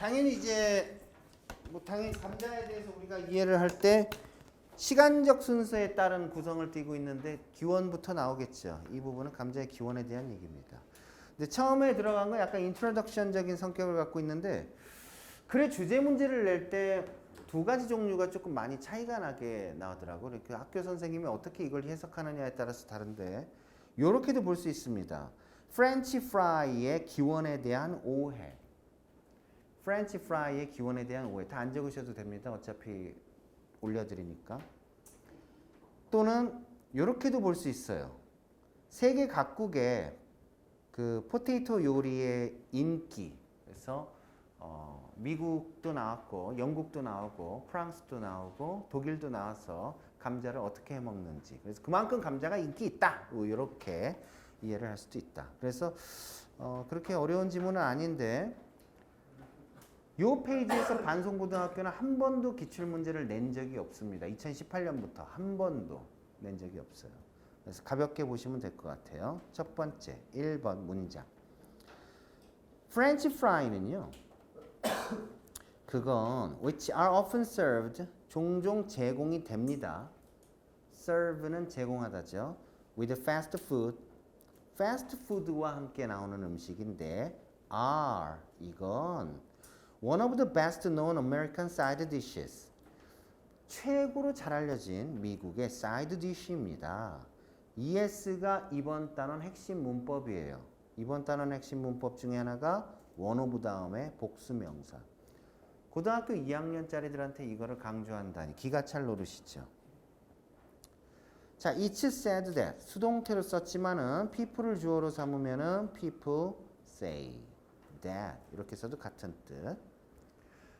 당연히 이제 당연히 감자에 대해서 우리가 이해를 할 때 시간적 순서에 따른 구성을 띠고 있는데 기원부터 나오겠죠. 이 부분은 감자의 기원에 대한 얘기입니다. 근데 처음에 들어간 건 약간 인트로덕션적인 성격을 갖고 있는데 글의 주제 문제를 낼 때 두 가지 종류가 조금 많이 차이가 나게 나오더라고요. 이렇게 학교 선생님이 어떻게 이걸 해석하느냐에 따라서 다른데 이렇게도 볼 수 있습니다. 프렌치 프라이의 기원에 대한 오해. 프렌치 프라이의 기원에 대한 오해. 다 안 적으셔도 됩니다. 어차피 올려드리니까. 또는 이렇게도 볼 수 있어요. 세계 각국의 그 포테이토 요리의 인기. 그래서 미국도 나왔고 영국도 나오고 프랑스도 나오고 독일도 나와서 감자를 어떻게 해 먹는지. 그래서 그만큼 감자가 인기 있다. 이렇게 이해를 할 수도 있다. 그래서 그렇게 어려운 지문은 아닌데 요 페이지에서 반송고등학교는 한 번도 기출문제를 낸 적이 없습니다. 2018년부터 한 번도 낸 적이 없어요. 그래서 가볍게 보시면 될 것 같아요. 첫 번째 1번 문장. 프렌치 프라이는요. 그건 which are often served 종종 제공이 됩니다. serve는 제공하다죠. with fast food fast food와 함께 나오는 음식인데 are 이건 one of the best known American side dishes 최고로 잘 알려진 미국의 사이드 디쉬입니다. ES가 이번 단원 핵심 문법이에요. 이번 단원 핵심 문법 중에 하나가 one of 다음에 복수명사. 고등학교 2학년짜리들한테 이거를 강조한다니 기가 찰 노릇이죠. 자, it's said that 수동태로 썼지만은 people을 주어로 삼으면은 people say that 이렇게 써도 같은 뜻.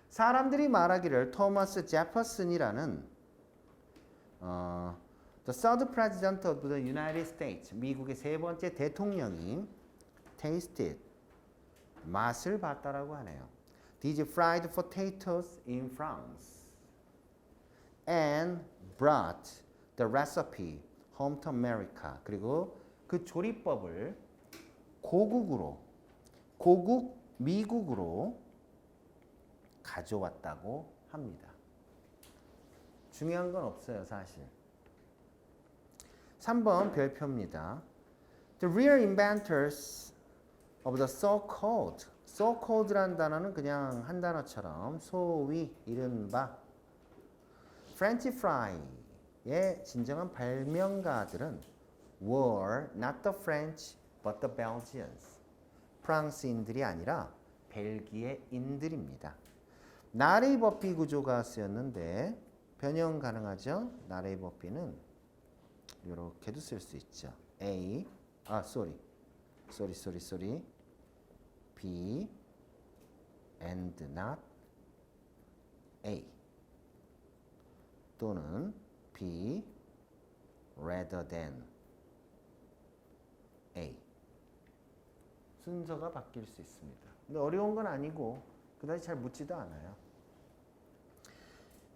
사람들이 말하기를 토마스 제퍼슨이라는 the third president of the United States 미국의 세 번째 대통령이 tasted 맛을 봤다라고 하네요. These fried potatoes in France and brought the recipe home to America. 그리고 그 조리법을 고국 미국으로 가져왔다고 합니다. 중요한 건 없어요, 사실. 3번 별표입니다. The real inventors of the so-called라는 단어는 그냥 한 단어처럼 소위 이른바 프렌치 프라이의 진정한 발명가들은 were not the French but the Belgians. 프랑스인들이 아니라 벨기에인들입니다. 나레이 버피 구조가 쓰였는데 변형 가능하죠? 나레이 버피는 이렇게도 쓸 수 있죠. A, sorry. B and not A 또는 B rather than A 순서가 바뀔 수 있습니다. 근데 어려운 건 아니고 그다지 잘 묻지도 않아요.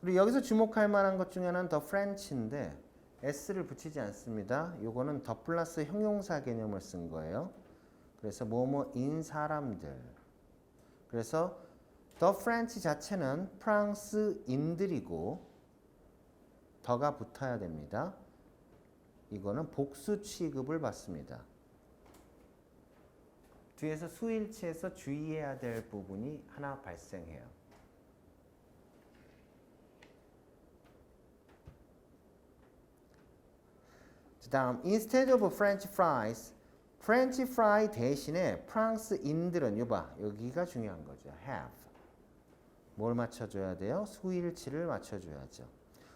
그리고 여기서 주목할 만한 것 중에 하나는 the French인데 S를 붙이지 않습니다. 요거는 더 플러스 형용사 개념을 쓴 거예요. 그래서 뭐뭐인 사람들. 그래서 the French 자체는 프랑스인들이고 더가 붙어야 됩니다. 이거는 복수 취급을 받습니다. 뒤에서 수일치에서 주의해야 될 부분이 하나 발생해요. 다음 instead of French fries 프렌치 프라이 대신에 프랑스인들은 여기가 중요한 거죠. have 뭘 맞춰줘야 돼요? 수일치를 맞춰줘야죠.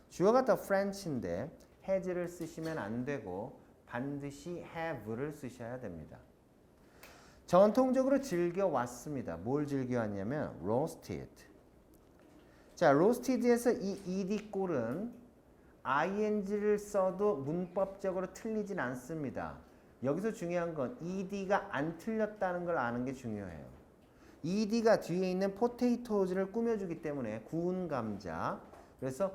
주어가 the French인데 has를 쓰시면 안 되고 반드시 have를 쓰셔야 됩니다. 전통적으로 즐겨왔습니다. 뭘 즐겨왔냐면 roasted. 자, roasted에서 이 ed 꼴은 ing를 써도 문법적으로 틀리진 않습니다. 여기서 중요한 건 ed가 안 틀렸다는 걸 아는 게 중요해요. ed가 뒤에 있는 potatoes를 꾸며주기 때문에 구운 감자. 그래서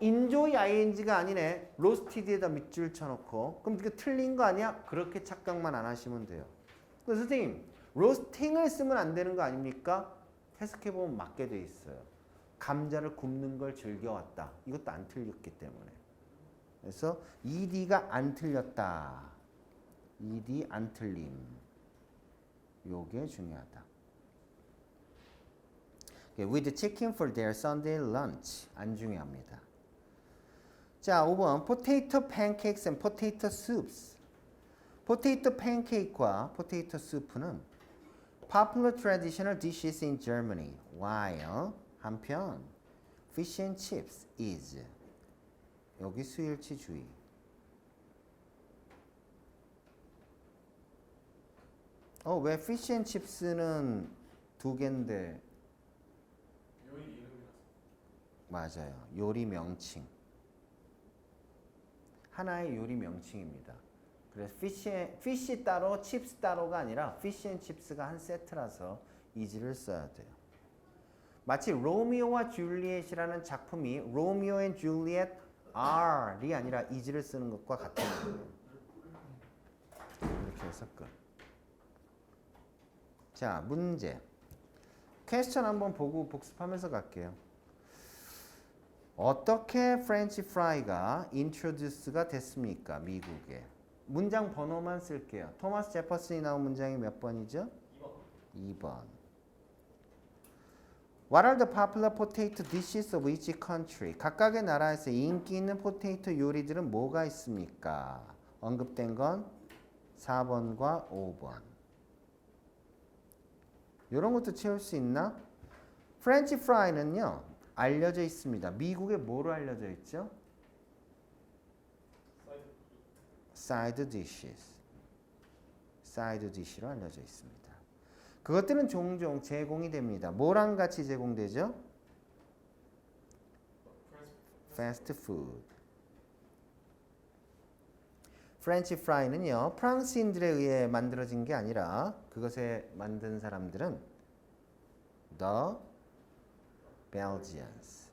enjoy ing가 아니네. roasted에다 밑줄 쳐놓고 그럼 이거 틀린 거 아니야? 그렇게 착각만 안 하시면 돼요. 선생님, roasting을 쓰면 안 되는 거 아닙니까? 해석해보면 맞게 돼 있어요. 감자를 굽는 걸 즐겨왔다. 이것도 안 틀렸기 때문에. 그래서 ed가 안 틀렸다. ed 안 틀림. 요게 중요하다. With chicken for their Sunday lunch. 안 중요합니다. 자, 5번 potato pancakes and potato soups. potato pancake과 potato soup는 popular traditional dishes in Germany. while 한편 fish and chips is. 여기 수일치 주의. 왜 fish and chips는 두 개인데? 요리 이름이 맞아요. 요리 명칭. 하나의 요리 명칭입니다. 그래서 fish 따로, chips 따로가 아니라 fish and chips가 한 세트라서 is를 써야 돼요. 마치 로미오와 줄리엣이라는 작품이 로미오 앤 줄리엣 are이 아니라 is를 쓰는 것과 같은 거예요. 이렇게 해서 끝. 자, 문제. 퀘스천 한번 보고 복습하면서 갈게요. 어떻게 프렌치 프라이가 인트로듀스가 됐습니까? 미국에. 문장 번호만 쓸게요. 토마스 제퍼슨이 나온 문장이 몇 번이죠? 2번. What are the popular potato dishes of each country? 각각의 나라에서 인기 있는 포테이토 요리들은 뭐가 있습니까? 언급된 건 4번과 5번. 이런 것도 채울 수 있나? 프렌치 프라이는요, 알려져 있습니다. 미국에 뭐로 알려져 있죠? 사이드 디시스. 사이드 디시로 알려져 있습니다. 그것들은 종종 제공이 됩니다. 뭐랑 같이 제공되죠? 패스트 푸드. 프렌치 프라이는요, 프랑스인들에 의해 만들어진 게 아니라 그것에 만든 사람들은 The Belgians.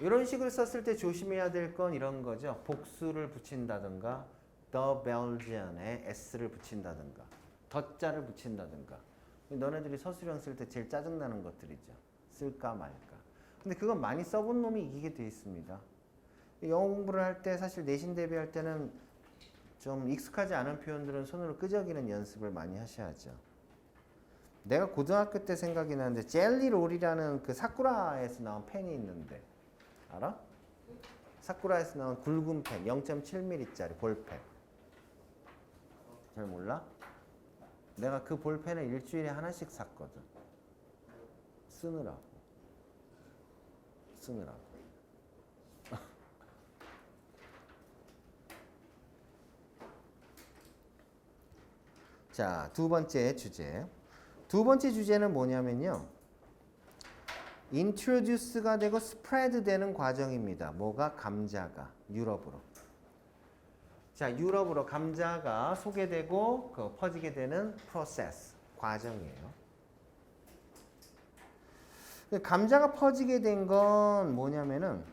이런 식으로 썼을 때 조심해야 될 건 이런 거죠. 복수를 붙인다든가 The Belgian에 S를 붙인다든가 더자를 붙인다든가. 너네들이 서술형 쓸 때 제일 짜증나는 것들이죠. 쓸까 말까. 근데 그건 많이 써본 놈이 이기게 돼 있습니다. 영어 공부를 할 때 사실 내신 대비할 때는 좀 익숙하지 않은 표현들은 손으로 끄적이는 연습을 많이 하셔야죠. 내가 고등학교 때 생각이 나는데 젤리롤이라는 그 사쿠라에서 나온 펜이 있는데 알아? 사쿠라에서 나온 굵은 펜 0.7mm짜리 볼펜. 잘 몰라? 내가 그 볼펜을 일주일에 하나씩 샀거든. 쓰느라고. 자, 두 번째 주제. 두 번째 주제는 뭐냐면요. introduce가 되고 spread 되는 과정입니다. 뭐가? 감자가 유럽으로. 자, 유럽으로 감자가 소개되고 퍼지게 되는 process, 과정이에요. 감자가 퍼지게 된 건 뭐냐면은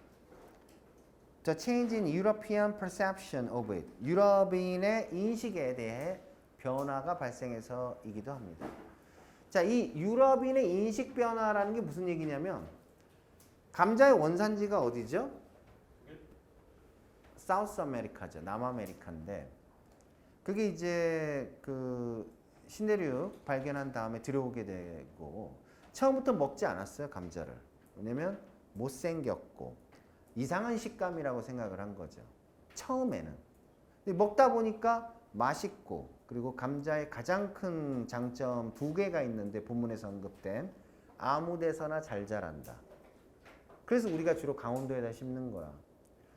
the change in European perception of it. 유럽인의 인식에 대해 변화가 발생해서이기도 합니다. 자, 이 유럽인의 인식 변화라는 게 무슨 얘기냐면 감자의 원산지가 어디죠? 사우스 아메리카죠. 남아메리카인데 그게 이제 그 신대륙 발견한 다음에 들여오게 되고 처음부터 먹지 않았어요, 감자를. 왜냐면 못생겼고 이상한 식감이라고 생각을 한 거죠. 처음에는. 근데 먹다 보니까 맛있고 그리고 감자의 가장 큰 장점 두 개가 있는데 본문에서 언급된 아무 데서나 잘 자란다. 그래서 우리가 주로 강원도에다 심는 거야.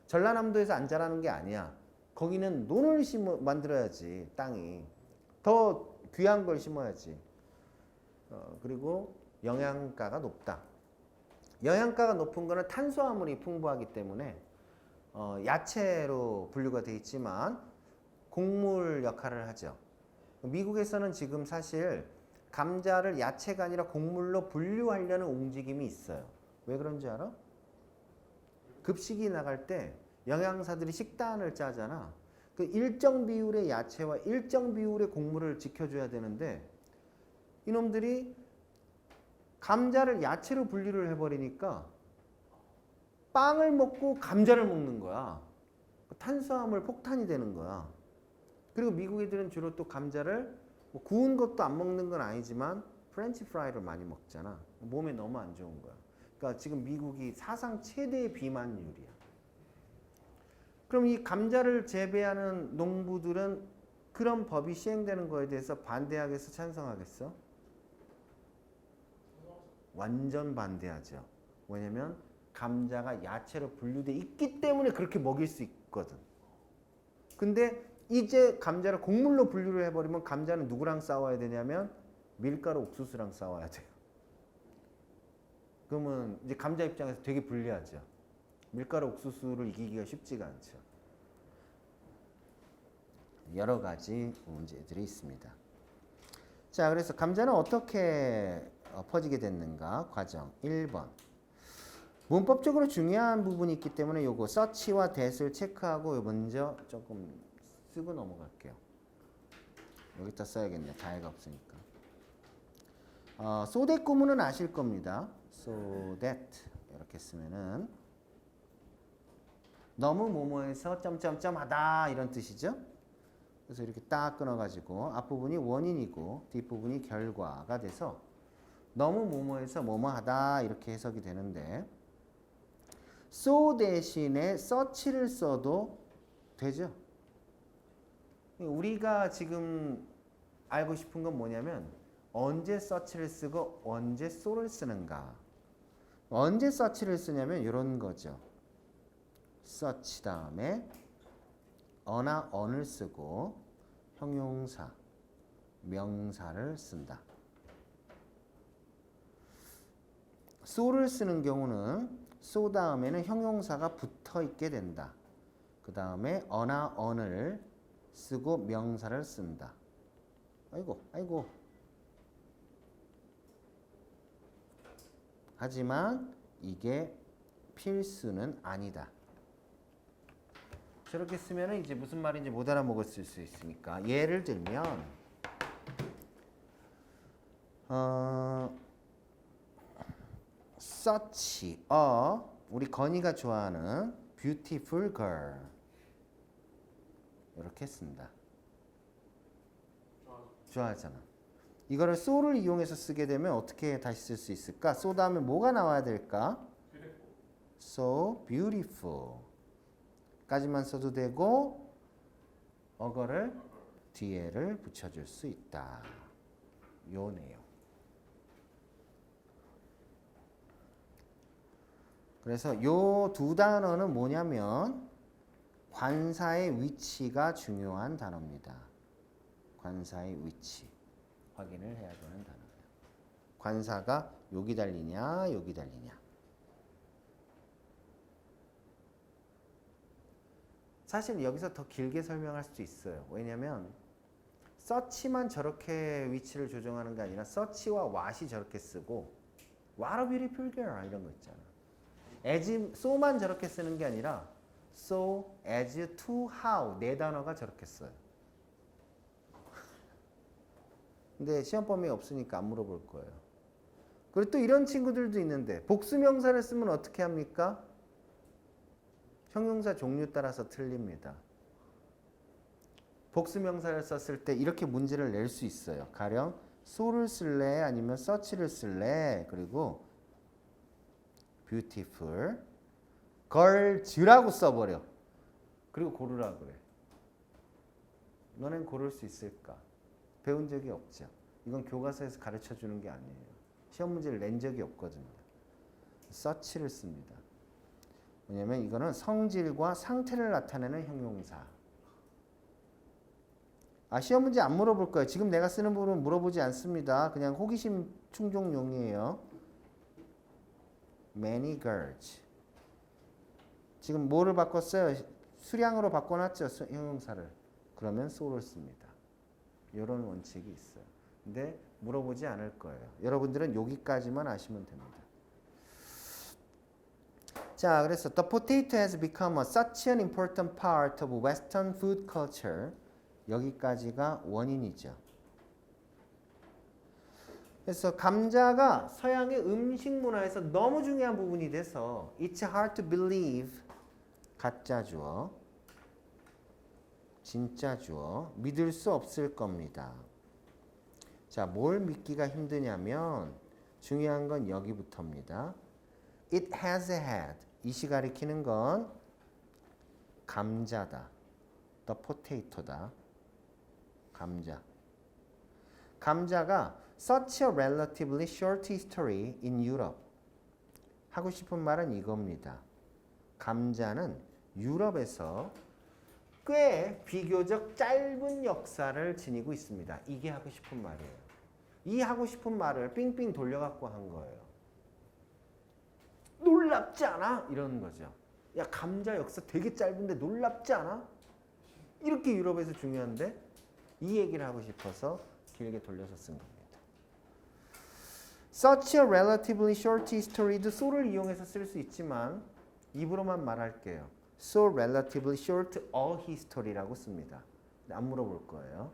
전라남도에서 안 자라는 게 아니야. 거기는 논을 만들어야지, 땅이. 더 귀한 걸 심어야지. 그리고 영양가가 높다. 영양가가 높은 거는 탄수화물이 풍부하기 때문에 야채로 분류가 되어 있지만 곡물 역할을 하죠. 미국에서는 지금 사실 감자를 야채가 아니라 곡물로 분류하려는 움직임이 있어요. 왜 그런지 알아? 급식이 나갈 때 영양사들이 식단을 짜잖아. 그 일정 비율의 야채와 일정 비율의 곡물을 지켜줘야 되는데 이놈들이 감자를 야채로 분류를 해버리니까 빵을 먹고 감자를 먹는 거야. 탄수화물 폭탄이 되는 거야. 그리고 미국 애들은 주로 또 감자를 뭐 구운 것도 안 먹는 건 아니지만 프렌치 프라이를 많이 먹잖아. 몸에 너무 안 좋은 거야. 그러니까 지금 미국이 사상 최대의 비만율이야. 그럼 이 감자를 재배하는 농부들은 그런 법이 시행되는 거에 대해서 반대하겠어, 찬성하겠어? 완전 반대하죠. 왜냐면 감자가 야채로 분류돼 있기 때문에 그렇게 먹일 수 있거든. 근데 이제 감자를 곡물로 분류를 해버리면 감자는 누구랑 싸워야 되냐면 밀가루 옥수수랑 싸워야 돼요. 그러면 이제 감자 입장에서 되게 불리하죠. 밀가루 옥수수를 이기기가 쉽지가 않죠. 여러 가지 문제들이 있습니다. 자, 그래서 감자는 어떻게 퍼지게 됐는가? 과정 1번. 문법적으로 중요한 부분이 있기 때문에 요거 서치와 that을 체크하고 먼저 조금 쓰고 넘어갈게요. 여기다 써야겠네. 다해가 없으니까. so that 구문은 아실 겁니다. so that 이렇게 쓰면은 너무 뭐뭐해서 점점점 하다 이런 뜻이죠. 그래서 이렇게 딱 끊어가지고 앞부분이 원인이고 뒷부분이 결과가 돼서 너무 뭐뭐해서 뭐뭐하다 이렇게 해석이 되는데 so 대신에 such를 써도 되죠. 우리가 지금 알고 싶은 건 뭐냐면 언제 such를 쓰고 언제 so를 쓰는가. 언제 such를 쓰냐면 이런 거죠. such 다음에 어나 on을 쓰고 형용사, 명사를 쓴다. so를 쓰는 경우는 so 다음에는 형용사가 붙어 있게 된다. 그 다음에 어나 on을 쓰고 명사를 쓴다. 아이고. 하지만 이게 필수는 아니다. 저렇게 쓰면 이제 무슨 말인지 못 알아먹었을 수 있으니까 예를 들면 such a 우리 건이가 좋아하는 beautiful girl 이렇게 쓴다. 좋아하잖아. 이거를 so를 이용해서 쓰게 되면 어떻게 다시 쓸 수 있을까? so 다음에 뭐가 나와야 될까? so beautiful 까지만 써도 되고 어거를 뒤에를 붙여줄 수 있다. 요 내용. 그래서 요 두 단어는 뭐냐면 관사의 위치가 중요한 단어입니다. 관사의 위치 확인을 해야 되는 단어예요. 관사가 여기 달리냐 여기 달리냐. 사실 여기서 더 길게 설명할 수도 있어요. 왜냐면 서치만 저렇게 위치를 조정하는 게 아니라 서치와 what이 저렇게 쓰고 what a beautiful girl 이런 거 있잖아. as, so만 저렇게 쓰는 게 아니라 so, as, to, how 네 단어가 저렇게 써요. 근데 시험 범위에 없으니까 안 물어볼 거예요. 그리고 또 이런 친구들도 있는데 복수명사를 쓰면 어떻게 합니까? 형용사 종류 따라서 틀립니다. 복수명사를 썼을 때 이렇게 문제를 낼 수 있어요. 가령 so를 쓸래 아니면 such를 쓸래 그리고 beautiful girls라고 써버려. 그리고 고르라 그래. 너넨 고를 수 있을까? 배운 적이 없죠. 이건 교과서에서 가르쳐 주는 게 아니에요. 시험 문제를 낸 적이 없거든요. such를 씁니다. 왜냐면 이거는 성질과 상태를 나타내는 형용사. 시험 문제 안 물어볼 거예요. 지금 내가 쓰는 부분은 물어보지 않습니다. 그냥 호기심 충족용이에요. Many girls. 지금 뭐를 바꿨어요? 수량으로 바꿔놨죠. 형용사를. 그러면 so를 씁니다. 이런 원칙이 있어요. 근데 물어보지 않을 거예요. 여러분들은 여기까지만 아시면 됩니다. 자, 그래서 the potato has become such an important part of Western food culture. 여기까지가 원인이죠. 그래서 감자가 서양의 음식 문화에서 너무 중요한 부분이 돼서 It's hard to believe 가짜 주어 진짜 주어 믿을 수 없을 겁니다. 자, 뭘 믿기가 힘드냐면 중요한 건 여기부터입니다. It has had 이시 가리키는 건 감자다. The potato다. 감자. 감자가 such a relatively short history in Europe. 하고 싶은 말은 이겁니다. 감자는 유럽에서 꽤 비교적 짧은 역사를 지니고 있습니다. 이게 하고 싶은 말이에요. 이 하고 싶은 말을 삥삥 돌려갖고 한 거예요. 놀랍지 않아? 이러는 거죠. 야, 감자 역사 되게 짧은데 놀랍지 않아? 이렇게 유럽에서 중요한데 이 얘기를 하고 싶어서 길게 돌려서 쓴 겁니다. Such a relatively short history도 so를 이용해서 쓸 수 있지만 입으로만 말할게요. So relatively short a history라고 씁니다. 안 물어볼 거예요.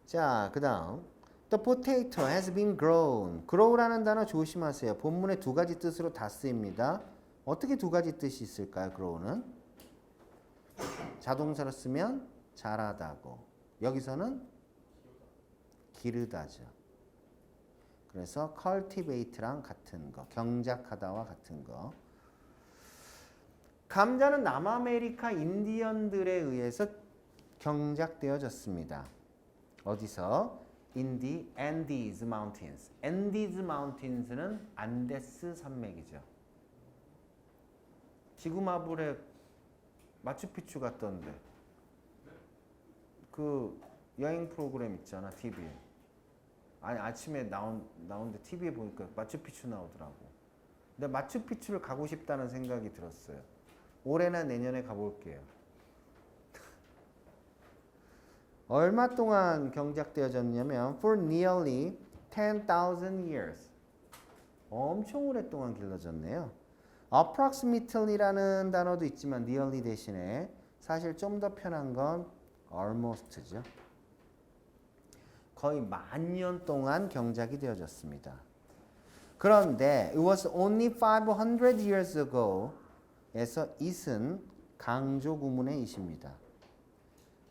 자, 그 다음 The potato has been grown. grow라는 단어 조심하세요. 본문에 두 가지 뜻으로 다 쓰입니다. 어떻게 두 가지 뜻이 있을까요? grow는 자동사로 쓰면 자라다고, 여기서는 기르다죠. 그래서 cultivate랑 같은 거, 경작하다와 같은 거. 감자는 남아메리카 인디언들에 의해서 경작되어졌습니다. 어디서? In the Andes Mountains. Andes Mountains는 안데스 산맥이죠. 지구마블에 마추픽추 갔던데 그 여행 프로그램 있잖아, TV에. 아니, 아침에 나오는데 TV에 보니까 마추픽추 나오더라고. 근데 마추픽추를 가고 싶다는 생각이 들었어요. 올해나 내년에 가볼게요. 얼마 동안 경작되어졌냐면 for nearly 10,000 years. 엄청 오랫동안 길러졌네요. approximately라는 단어도 있지만 nearly 대신에 사실 좀 더 편한 건 almost죠. 거의 10,000년 동안 경작이 되어졌습니다. 그런데 it was only 500 years ago 에서 it은 강조 구문의 it입니다.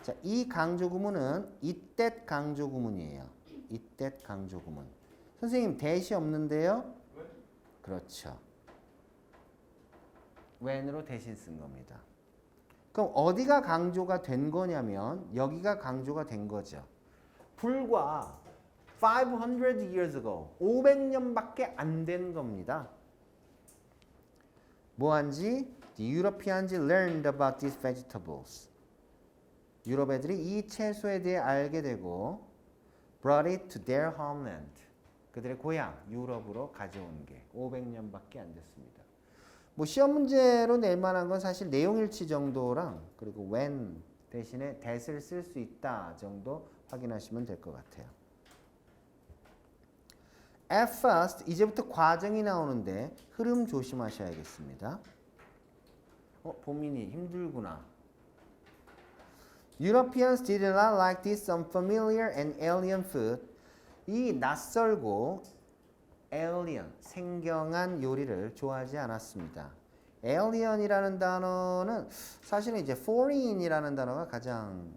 자, 이 강조 구문은 이때 강조 구문이에요. 이때 강조 구문. 선생님 대시 없는데요? 그렇죠. when으로 대신 쓴 겁니다. 그럼 어디가 강조가 된 거냐면 여기가 강조가 된 거죠. 불과 500 years ago, 500년밖에 안 된 겁니다. 뭐한지? The Europeans learned about these vegetables. 유럽 애들이 이 채소에 대해 알게 되고 brought it to their homeland. 그들의 고향 유럽으로 가져온 게 500년밖에 안 됐습니다. 뭐 시험 문제로 낼 만한 건 사실 내용일치 정도랑 그리고 when 대신에 that을 쓸 수 있다 정도 확인하시면 될 것 같아요. At first 이제부터 과정이 나오는데 흐름 조심하셔야겠습니다. 보민이 힘들구나. Europeans did not like this unfamiliar and alien food. 이 낯설고 alien, 생경한 요리를 좋아하지 않았습니다. alien이라는 단어는 사실은 이제 foreign이라는 단어가 가장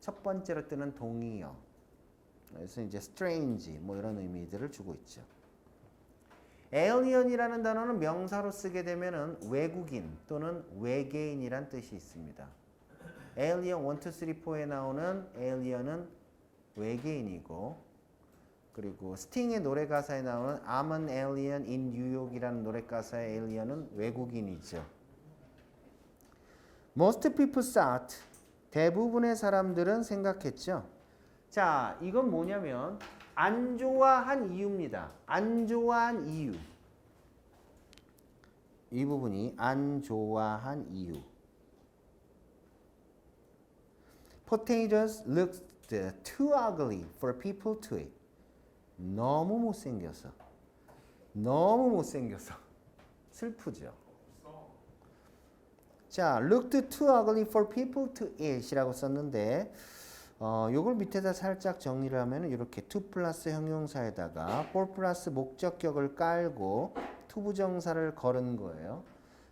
첫 번째로 뜨는 동의어. 그래서 이제 strange 뭐 이런 의미들을 주고 있죠. alien이라는 단어는 명사로 쓰게 되면은 외국인 또는 외계인이란 뜻이 있습니다. alien 1, 2, 3, 4에 나오는 alien은 외계인이고 그리고 스팅의 노래 가사에 나오는 I'm an alien in New York이라는 노래 가사의 alien은 외국인이죠. Most people thought 대부분의 사람들은 생각했죠. 자, 이건 뭐냐면 안 좋아한 이유입니다. 안 좋아한 이유. 이 부분이 안 좋아한 이유. Potatoes looked too ugly for people to eat. 너무 못생겨서. 너무 못생겨서. 슬프죠. 자, looked too ugly for people to eat이라고 썼는데 요걸 밑에다 살짝 정리를 하면 이렇게 to 플러스 형용사에다가 for 플러스 목적격을 깔고 to 부정사를 걸은 거예요.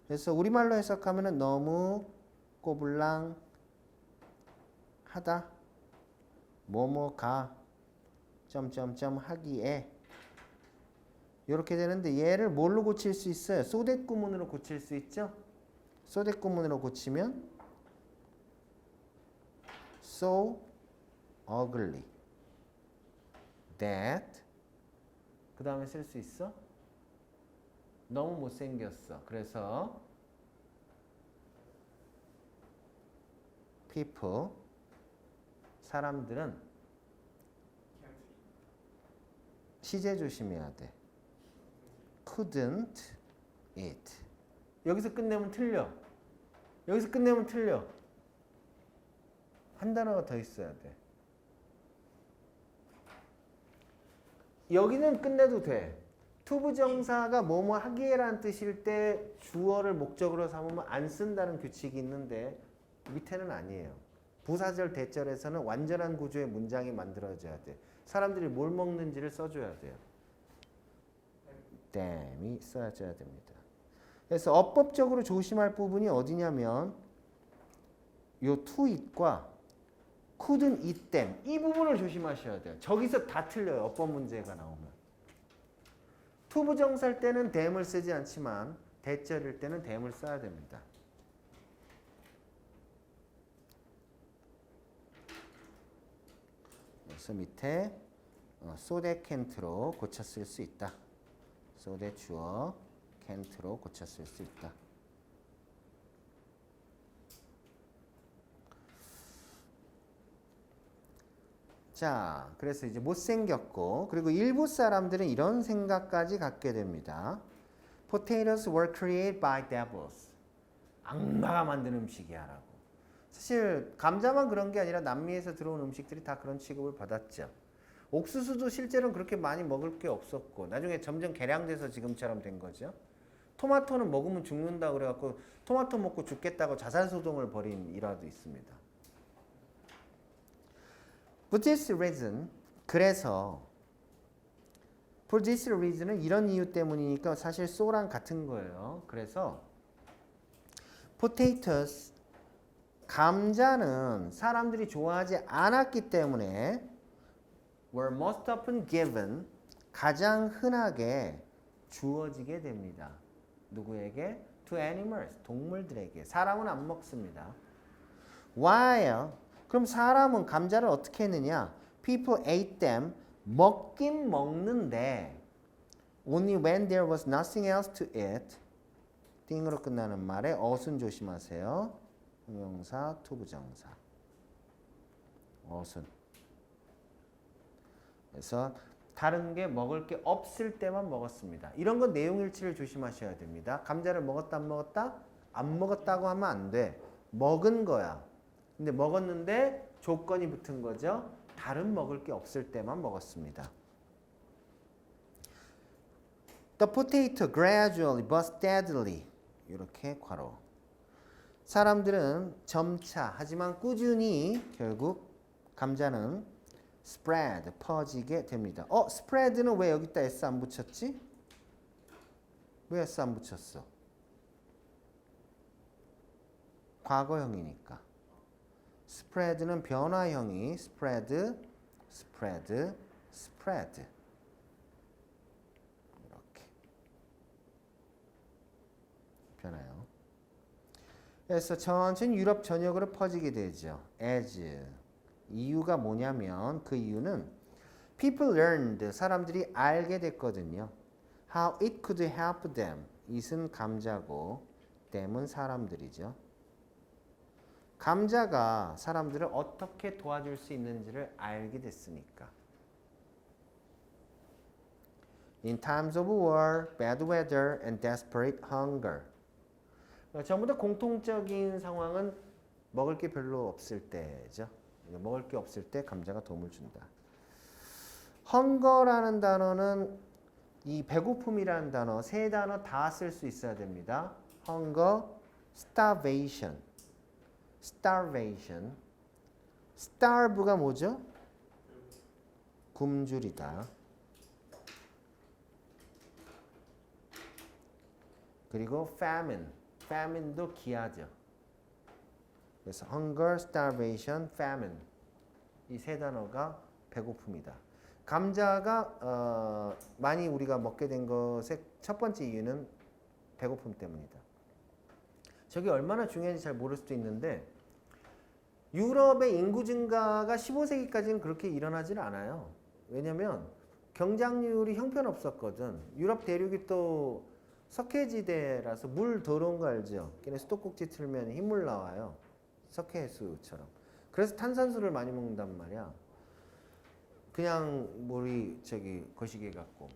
그래서 우리말로 해석하면 너무 꼬불랑 하다 뭐뭐가 점점점 하기에 이렇게 되는데 얘를 뭘로 고칠 수 있어요? so that 구문으로 고칠 수 있죠? so that 구문으로 고치면 so ugly that 그 다음에 쓸 수 있어? 너무 못생겼어. 그래서 people 사람들은 시제 조심해야 돼. couldn't eat. 여기서 끝내면 틀려. 여기서 끝내면 틀려. 한 단어가 더 있어야 돼. 여기는 끝내도 돼. to 부정사가 뭐뭐 하기에라는 뜻일 때 주어를 목적으로 삼으면 안 쓴다는 규칙이 있는데 밑에는 아니에요. 부사절 대절에서는 완전한 구조의 문장이 만들어져야 돼. 사람들이 뭘 먹는지를 써줘야 돼요. dam이 써줘야 됩니다. 그래서 어법적으로 조심할 부분이 어디냐면 요 to it과 couldn't eat them 이 부분을 조심하셔야 돼요. 저기서 다 틀려요. 어법 문제가 나오면. to 부정사일 때는 them을 쓰지 않지만 대절일 때는 them을 써야 됩니다. 그래서 밑에 so that can't로 고쳤을 수 있다. so that 주어 can't로 고쳤을 수 있다. 자, 그래서 이제 못생겼고 그리고 일부 사람들은 이런 생각까지 갖게 됩니다. Potatoes were created by devils. 악마가 만든 음식이야 라고. 사실 감자만 그런 게 아니라 남미에서 들어온 음식들이 다 그런 취급을 받았죠. 옥수수도 실제로는 그렇게 많이 먹을 게 없었고 나중에 점점 개량돼서 지금처럼 된 거죠. 토마토는 먹으면 죽는다 그래갖고 토마토 먹고 죽겠다고 자살소동을 벌인 일화도 있습니다. For this reason, 그래서 for this reason은 이런 이유 때문이니까 사실 so랑 같은 거예요. 그래서 potatoes, 감자는 사람들이 좋아하지 않았기 때문에 were most often given, 가장 흔하게 주어지게 됩니다. 누구에게? To animals, 동물들에게. 사람은 안 먹습니다. While 그럼 사람은 감자를 어떻게 했느냐? People ate them. 먹긴 먹는데 only when there was nothing else to eat. 띵으로 끝나는 말에 어순 조심하세요. 형용사, to 부정사. 어순. 그래서 다른 게 먹을 게 없을 때만 먹었습니다. 이런 건 내용일치를 조심하셔야 됩니다. 감자를 먹었다 안 먹었다? 안 먹었다고 하면 안 돼. 먹은 거야. 근데 먹었는데 조건이 붙은 거죠. 다른 먹을 게 없을 때만 먹었습니다. The potato gradually but steadily 이렇게 괄호. 사람들은 점차 하지만 꾸준히 결국 감자는 spread 퍼지게 됩니다. spread는 왜 여기다 s 안 붙였지? 왜 s 안 붙였어? 과거형이니까. spread는 변화형이 spread, spread, spread 이렇게 변해요. 그래서 천천히 유럽 전역으로 퍼지게 되죠. as 이유가 뭐냐면 그 이유는 people learned 사람들이 알게 됐거든요. how it could help them it은 감자고 them은 사람들이죠. 감자가 사람들을 어떻게 도와줄 수 있는지를 알게 됐으니까. In times of war, bad weather, and desperate hunger. 전부 다 공통적인 상황은 먹을 게 별로 없을 때죠. 먹을 게 없을 때 감자가 도움을 준다. hunger라는 단어는 이 배고픔이라는 단어 세 단어 다 쓸 수 있어야 됩니다. hunger, starvation. starvation, starve가 뭐죠? 굶주리다. 그리고 famine도 기아죠. 그래서 hunger, starvation, famine 이 세 단어가 배고픔이다. 감자가 많이 우리가 먹게 된 것의 첫 번째 이유는 배고픔 때문이다. 저게 얼마나 중요한지 잘 모를 수도 있는데 유럽의 인구 증가가 15세기까지는 그렇게 일어나질 않아요. 왜냐면 경작률이 형편없었거든. 유럽 대륙이 또 석회지대라서 물 더러운 거 알죠? 걔네 수도꼭지 틀면 흰물 나와요. 석회수처럼. 그래서 탄산수를 많이 먹는단 말이야. 그냥 물이 거시기 같고.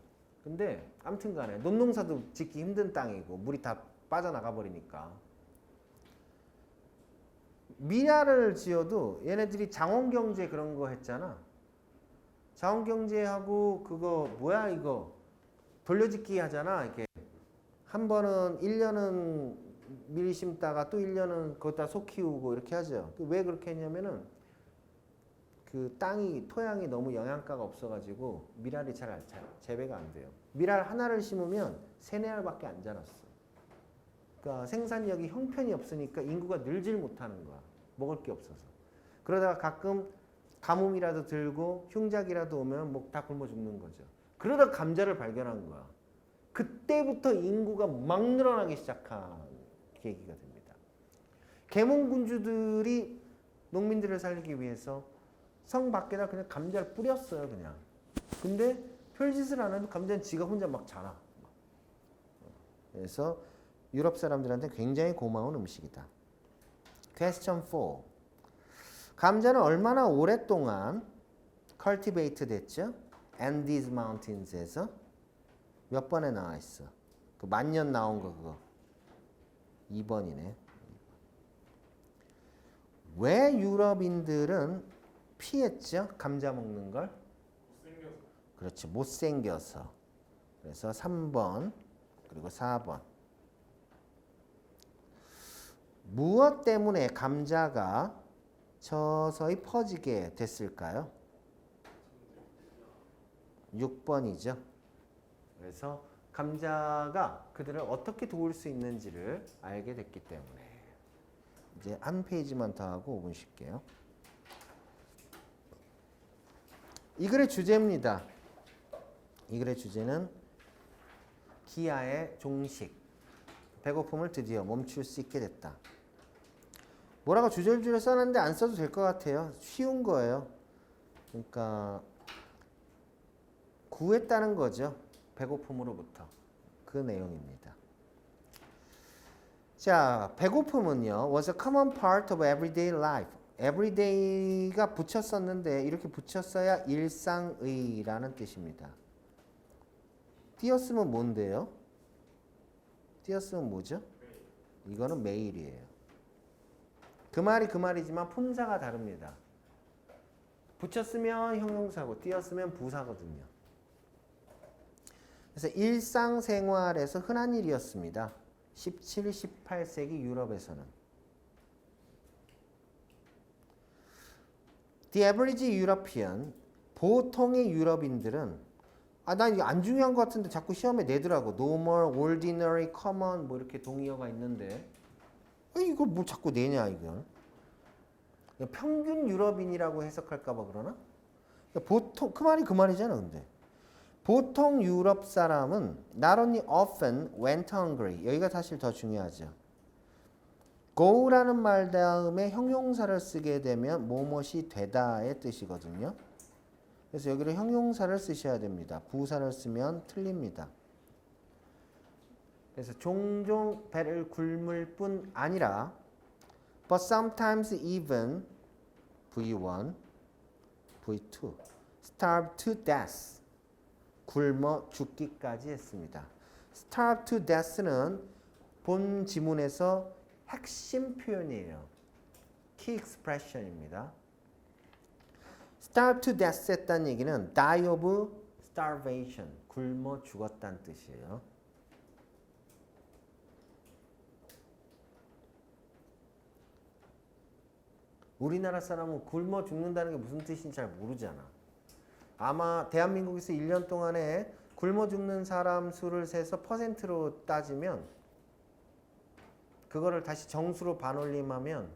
근데 아무튼 간에 논농사도 짓기 힘든 땅이고 물이 다 빠져나가 버리니까. 미라를 지어도 얘네들이 장원경제 그런 거 했잖아. 장원경제하고 그거 뭐야 이거 돌려짓기 하잖아. 이렇게 한 번은 1년은 미리 심다가 또 1년은 거기다 소 키우고 이렇게 하죠. 왜 그렇게 했냐면은 그 땅이 토양이 너무 영양가가 없어가지고 밀알이 잘 재배가 안 돼요. 밀알 하나를 심으면 3-4알밖에 안 자랐어. 그러니까 생산력이 형편이 없으니까 인구가 늘질 못하는 거야. 먹을 게 없어서. 그러다가 가끔 가뭄이라도 들고 흉작이라도 오면 목 다 굶어 죽는 거죠. 그러다가 감자를 발견한 거야. 그때부터 인구가 막 늘어나기 시작한 계기가 됩니다. 계몽군주들이 농민들을 살리기 위해서 성 밖에다 그냥 감자를 뿌렸어요, 그냥. 근데 별짓을 안 해도 감자는 지가 혼자 막 자라. 그래서 유럽 사람들한테 굉장히 고마운 음식이다. Question 4. 감자는 얼마나 오랫동안 cultivate 됐죠? Andes Mountains에서 몇 번에 나와 있어? 그 만년 나온 거 그거. 2번이네. 왜 유럽인들은 피했죠? 감자 먹는 걸? 못생겨서. 그렇지. 못생겨서. 그래서 3번 그리고 4번. 무엇 때문에 감자가 서서히 퍼지게 됐을까요? 6번이죠. 그래서 감자가 그들을 어떻게 도울 수 있는지를 알게 됐기 때문에. 이제 한 페이지만 더 하고 5분 쉴게요. 이 글의 주제입니다. 이 글의 주제는 기아의 종식. 배고픔을 드디어 멈출 수 있게 됐다. 뭐라고 주절주절 써놨는데 안 써도 될 것 같아요. 쉬운 거예요. 그러니까 구했다는 거죠. 배고픔으로부터. 그 내용입니다. 자, 배고픔은요. was a common part of everyday life. everyday가 붙였었는데 이렇게 붙였어야 일상의라는 뜻입니다. 띄었으면 뭔데요? 띄었으면 뭐죠? 이거는 매일이에요. 그 말이 그 말이지만 품사가 다릅니다. 붙였으면 형용사고 띄었으면 부사거든요. 그래서 일상생활에서 흔한 일이었습니다. 17, 18세기 유럽에서는. The average European, 보통의 유럽인들은 난 이게 안 중요한 것 같은데 자꾸 시험에 내더라고. normal, ordinary, common 뭐 이렇게 동의어가 있는데 이걸 뭐 자꾸 내냐 이건. 평균 유럽인이라고 해석할까 봐 그러나? 보통 그 말이 그 말이잖아 근데. 보통 유럽 사람은 not only often went hungry. 여기가 사실 더 중요하죠. go라는 말 다음에 형용사를 쓰게 되면 뭐뭇이 되다의 뜻이거든요. 그래서 여기를 형용사를 쓰셔야 됩니다. 부사를 쓰면 틀립니다. 그래서 종종 배를 굶을 뿐 아니라 but sometimes even V1, V2 starve to death 굶어 죽기까지 했습니다. starve to death는 본 지문에서 핵심 표현이에요. key expression입니다. starve to death 했다는 얘기는 die of starvation 굶어 죽었다는 뜻이에요. 우리나라 사람은 굶어 죽는다는 게 무슨 뜻인지 잘 모르잖아. 아마 대한민국에서 1년 동안에 굶어 죽는 사람 수를 세서 퍼센트로 따지면 그거를 다시 정수로 반올림하면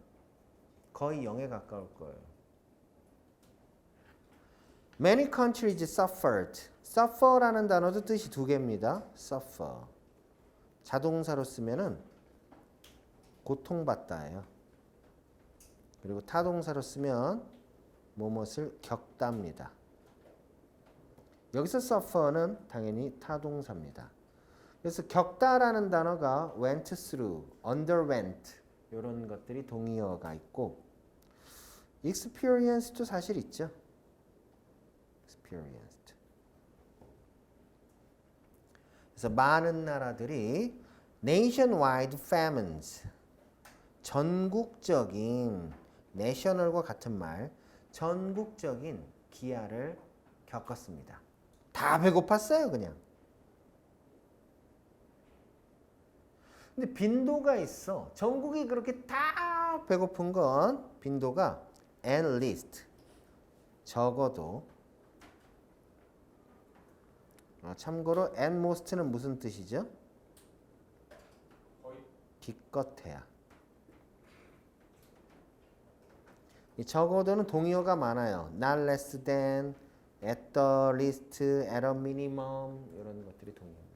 거의 0에 가까울 거예요. Many countries suffered. suffer라는 단어도 뜻이 두 개입니다. suffer. 자동사로 쓰면은 고통받다예요. 그리고 타동사로 쓰면 무엇을 겪답니다. 여기서 suffer는 당연히 타동사입니다. 그래서 겪다라는 단어가 went through, underwent 이런 것들이 동의어가 있고 experience도 사실 있죠. experienced. 그래서 많은 나라들이 nationwide famines, 전국적인 national과 같은 말, 전국적인 기아를 겪었습니다. 다 배고팠어요, 그냥. 근데 빈도가 있어. 전국이 그렇게 다 배고픈 건 빈도가 at least, 적어도. 참고로 at most는 무슨 뜻이죠? 거의 기껏해야. 이 적어도는 동의어가 많아요. not less than, at the least, at a minimum 이런 것들이 동의어입니다.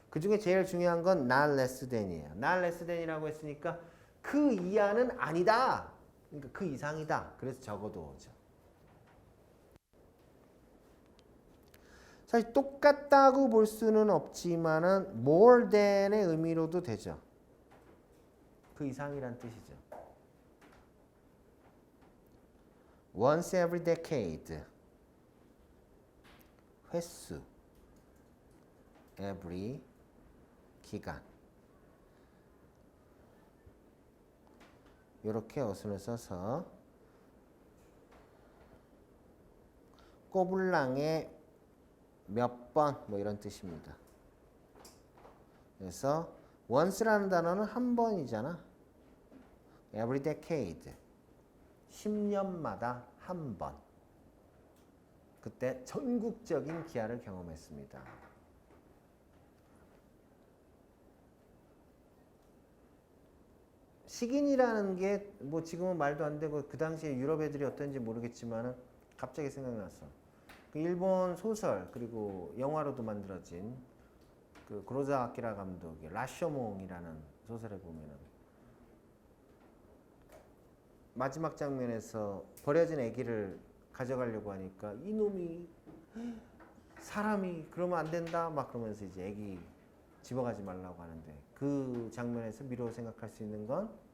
그 중에 제일 중요한 건 not less than이에요. not less than이라고 했으니까 그 이하는 아니다. 그러니까 그 이상이다. 그래서 적어도죠. 사실 똑같다고 볼 수는 없지만은 more than의 의미로도 되죠. 그 이상이란 뜻이죠. once every decade. 횟수. every 기간. 이렇게 어순을 써서 꼬불랑에 몇 번 뭐 이런 뜻입니다. 그래서 once라는 단어는 한 번이잖아. every decade. 10년마다 한 번. 그때 전국적인 기아를 경험했습니다. 식인이라는 게 뭐 지금은 말도 안 되고 그 당시에 유럽 애들이 어떤지 모르겠지만은 갑자기 생각났어. 그 일본 소설 그리고 영화로도 만들어진 그 구로사와 아키라 감독의 라쇼몽이라는 소설에 보면은 마지막 장면에서 버려진 아기를 가져가려고 하니까 이놈이 사람이 그러면 안 된다 막 그러면서 이제 아기 집어가지 말라고 하는데 그 장면에서 미로 생각할 수 있는 건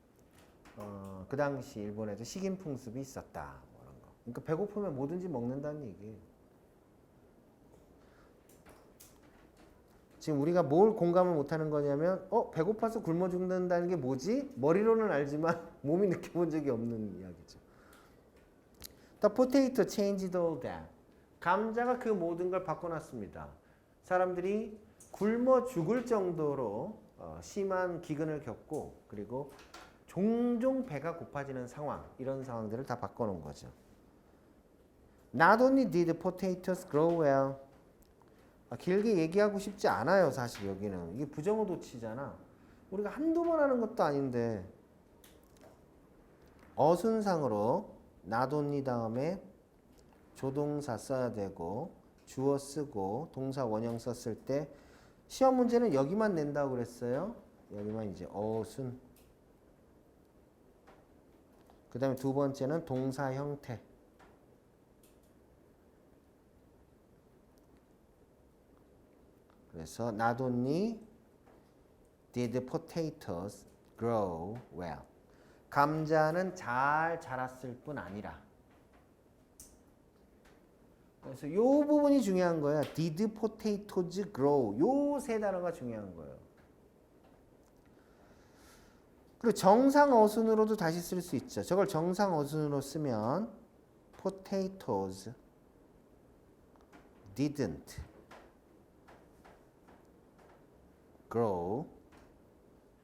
그 당시 일본에도 식인 풍습이 있었다 뭐 그런 거. 그러니까 배고프면 뭐든지 먹는다는 얘기예요. 지금 우리가 뭘 공감을 못하는 거냐면 배고파서 굶어 죽는다는 게 뭐지? 머리로는 알지만 몸이 느껴본 적이 없는 이야기죠. The potato changed all that. 감자가 그 모든 걸 바꿔놨습니다. 사람들이 굶어 죽을 정도로 심한 기근을 겪고 그리고 종종 배가 고파지는 상황 이런 상황들을 다 바꿔놓은 거죠. Not only did potatoes grow well. 길게 얘기하고 싶지 않아요. 사실 여기는 이게 부정어 도치잖아. 우리가 한두 번 하는 것도 아닌데 어순상으로 not only 다음에 조동사 써야 되고 주어 쓰고 동사 원형 썼을 때 시험 문제는 여기만 낸다고 그랬어요. 여기만 이제 어순. 그 다음에 두 번째는 동사 형태. 그래서 not only did potatoes grow well. 감자는 잘 자랐을 뿐 아니라. 그래서 이 부분이 중요한 거야. Did potatoes grow? 요 세 단어가 중요한 거예요. 그리고 정상 어순으로도 다시 쓸 수 있죠. 저걸 정상 어순으로 쓰면 potatoes didn't grow.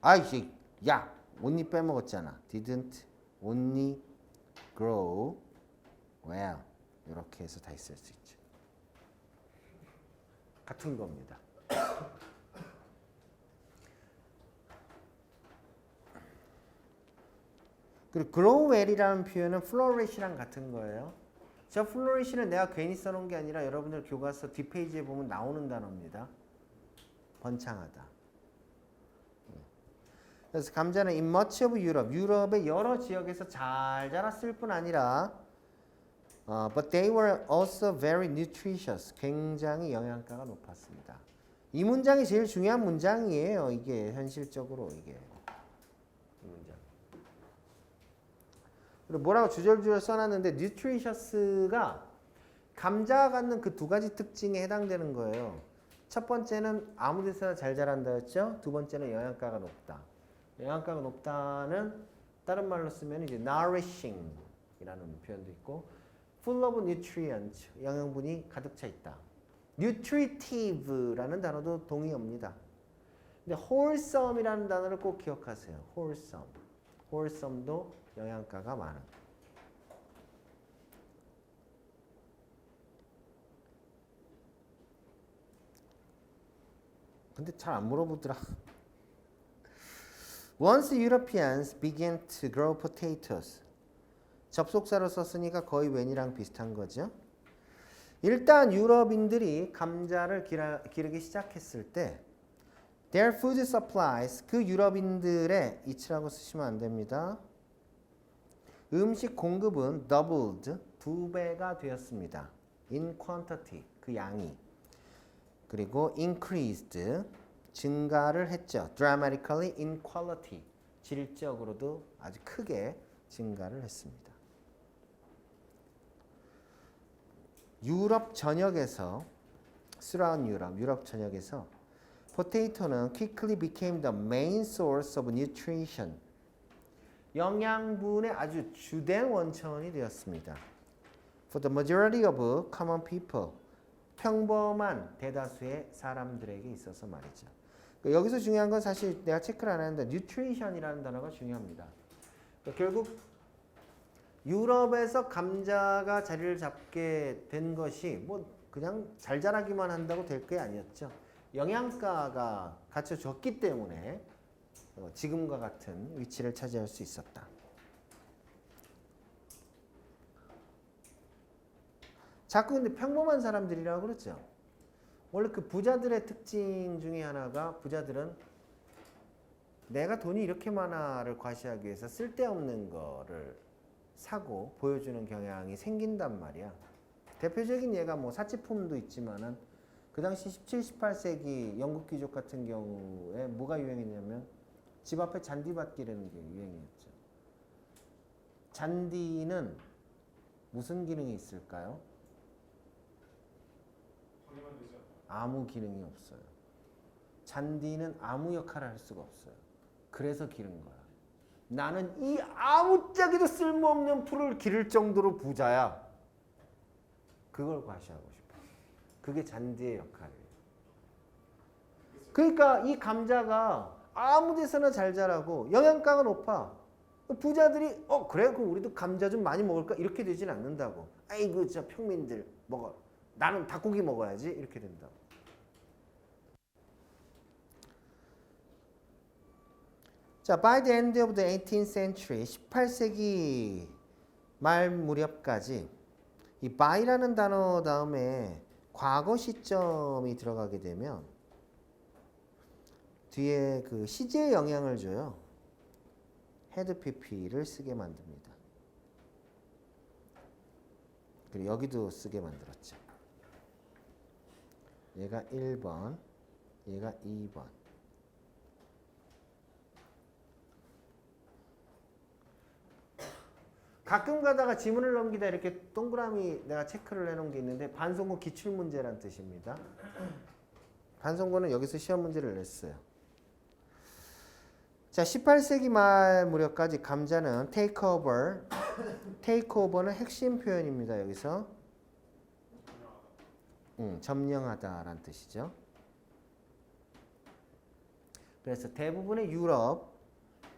아이씨, 야, 옷잎 빼먹었잖아. didn't only grow well. 이렇게 해서 다 쓸 수 있죠. 같은 겁니다. 그리고 grow well이라는 표현은 flourish랑 같은 거예요. 저 flourish는 내가 괜히 써놓은 게 아니라 여러분들 교과서 뒷페이지에 보면 나오는 단어입니다. 번창하다. 그래서 감자는 in much of Europe, 유럽의 여러 지역에서 잘 자랐을 뿐 아니라 but they were also very nutritious. 굉장히 영양가가 높았습니다. 이 문장이 제일 중요한 문장이에요. 이게 현실적으로 이게 이 문장. 그리고 뭐라고 주절주절 써놨는데 nutritious가 감자가 갖는 그 두 가지 특징에 해당되는 거예요. 첫 번째는 아무 데서나 잘 자란다였죠. 두 번째는 영양가가 높다. 영양가가 높다는 다른 말로 쓰면 이제 nourishing 이라는 표현도 있고 full of nutrients 영양분이 가득 차 있다. nutritive라는 단어도 동의어입니다. 근데 wholesome이라는 단어를 꼭 기억하세요. wholesome도 영양가가 많은. 근데 잘 안 물어보더라. Once Europeans began to grow potatoes. 접속사로 썼으니까 거의 when이랑 비슷한 거죠. 일단 유럽인들이 감자를 기르기 시작했을 때 their food supplies 그 유럽인들의 이치라고 쓰시면 안 됩니다. 음식 공급은 doubled 2배가 되었습니다. in quantity 그 양이 그리고 increased 증가를 했죠. dramatically in quality 질적으로도 아주 크게 증가를 했습니다. 유럽 전역에서 surround 유럽 전역에서 potato는 quickly became the main source of nutrition 영양분의 아주 주된 원천이 되었습니다. For the majority of common people 평범한 대다수의 사람들에게 있어서 말이죠. 여기서 중요한 건 사실 내가 체크를 안 했는데 nutrition이라는 단어가 중요합니다. 결국 유럽에서 감자가 자리를 잡게 된 것이 뭐 그냥 잘 자라기만 한다고 될 게 아니었죠. 영양가가 갖춰졌기 때문에 지금과 같은 위치를 차지할 수 있었다. 자꾸 근데 평범한 사람들이라고 그러죠. 원래 그 부자들의 특징 중에 하나가 부자들은 내가 돈이 이렇게 많아를 과시하기 위해서 쓸데없는 거를 사고 보여주는 경향이 생긴단 말이야. 대표적인 예가 뭐 사치품도 있지만은 그 당시 17, 18세기 영국 귀족 같은 경우에 뭐가 유행했냐면 집 앞에 잔디밭 기르는 게 유행이었죠. 잔디는 무슨 기능이 있을까요? 방해만 되지 않나? 아무 기능이 없어요. 잔디는 아무 역할을 할 수가 없어요. 그래서 기른 거야. 나는 이 아무짝에도 쓸모없는 풀을 기를 정도로 부자야. 그걸 과시하고 싶어. 그게 잔디의 역할이에요. 그러니까 이 감자가 아무 데서나 잘 자라고 영양가가 높아. 부자들이 그래 그럼 우리도 감자 좀 많이 먹을까? 이렇게 되진 않는다고. 아이고 진짜 평민들 먹어. 나는 닭고기 먹어야지. 이렇게 된다고. 자, by the end of the 18th century, 18세기 말 무렵까지 이 by라는 단어 다음에 과거 시점이 들어가게 되면 뒤에 그 시제에 영향을 줘요. had pp를 쓰게 만듭니다. 그리고 여기도 쓰게 만들었죠. 얘가 1번, 얘가 2번. 가끔 가다가 지문을 넘기다 이렇게 동그라미 내가 체크를 해놓은 게 있는데 반송고 기출문제란 뜻입니다. 반송고는 여기서 시험 문제를 냈어요. 자, 18세기 말 무렵까지 감자는 takeover는 핵심 표현입니다. 여기서 점령하다라는 뜻이죠. 그래서 대부분의 유럽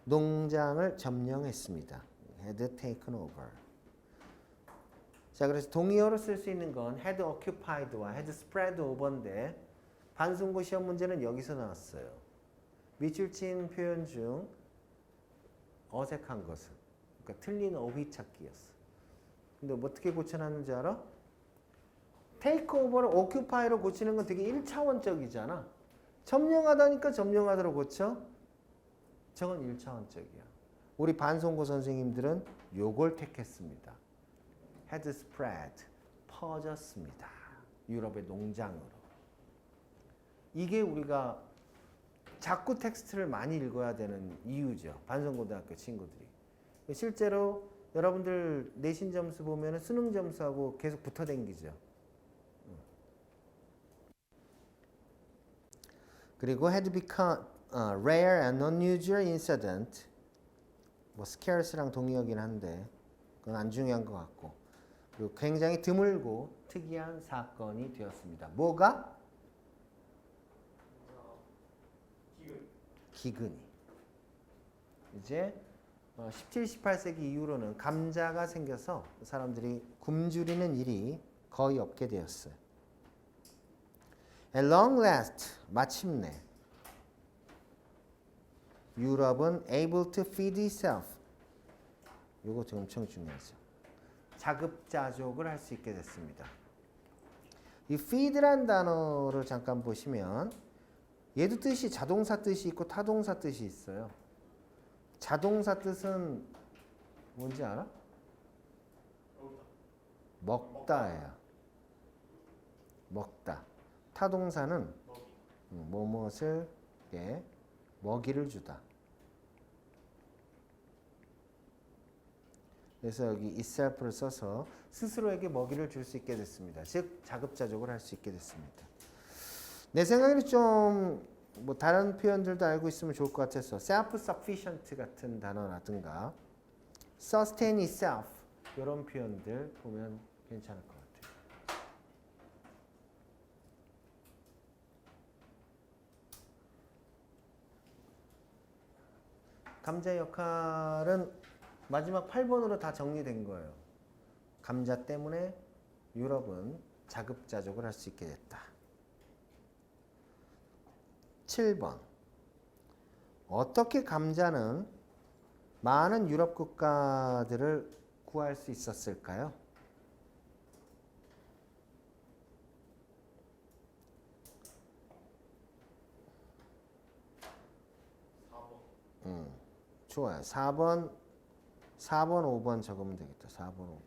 농장을 점령했습니다. had taken over. 자, 그래서 동의어로 쓸 수 있는 건 had occupied와 had spread over인데 반송고 시험 문제는 여기서 나왔어요. 밑줄 친 표현 중 어색한 것은, 그러니까 틀린 어휘 찾기였어. 근데 어떻게 고쳐놨는지 알아? take over를 occupy로 고치는 건 되게 1차원적이잖아. 점령하다니까 점령하다로 고쳐? 저건 1차원적이야. 우리 반송고 선생님들은 요걸 택했습니다. had spread, 퍼졌습니다. 유럽의 농장으로. 이게 우리가 자꾸 텍스트를 많이 읽어야 되는 이유죠. 반송고등학교 친구들이. 실제로 여러분들 내신 점수 보면 수능 점수하고 계속 붙어 댕기죠. 그리고 had become rare and unusual incident. 뭐 scarce랑 동의어긴 한데 그건 안 중요한 것 같고. 그리고 굉장히 드물고 특이한 사건이 되었습니다. 뭐가? 기근이. 이제 17, 18세기 이후로는 감자가 생겨서 사람들이 굶주리는 일이 거의 없게 되었어요. At long last, 마침내 유럽은 able to feed itself. 이거 엄청 중요하죠. 자급자족을 할 수 있게 됐습니다. 이 feed란 단어를 잠깐 보시면 얘도 뜻이 자동사 뜻이 있고 타동사 뜻이 있어요. 자동사 뜻은 뭔지 알아? 먹다예요. 먹다. 타동사는 무엇을 먹이를 주다. 그래서 여기 itself를 써서 스스로에게 먹이를 줄 수 있게 됐습니다. 즉 자급자족을 할 수 있게 됐습니다. 내 생각에는 좀 뭐 다른 표현들도 알고 있으면 좋을 것 같아서 self-sufficient 같은 단어라든가 sustain itself 이런 표현들 보면 괜찮을 것 같아요. 감자 역할은 마지막 8번으로 다 정리된 거예요. 감자 때문에 유럽은 자급자족을 할 수 있게 됐다. 7번. 어떻게 감자는 많은 유럽 국가들을 구할 수 있었을까요? 좋아요. 4번, 5번 적으면 되겠다. 4번, 5번.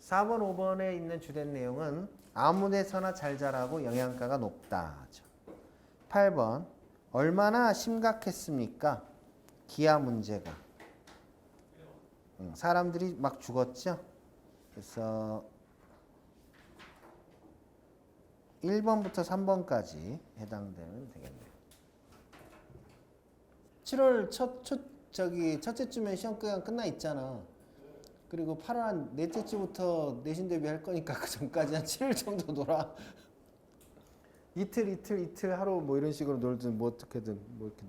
4번, 5번에 있는 주된 내용은 아무 데서나 잘 자라고 영양가가 높다. 8번. 얼마나 심각했습니까? 기아 문제가. 사람들이 막 죽었죠? 그래서 1번부터 3번까지 해당되면 되겠네요. 7월 첫째 주면 시험 그냥 끝나 있잖아. 그리고 8월 한 넷째 주부터 내신 대비할 거니까 그 전까지 한 7일 정도 놀아. 이틀 하루 뭐 이런 식으로 놀든 뭐 어떻게든 뭐 이렇게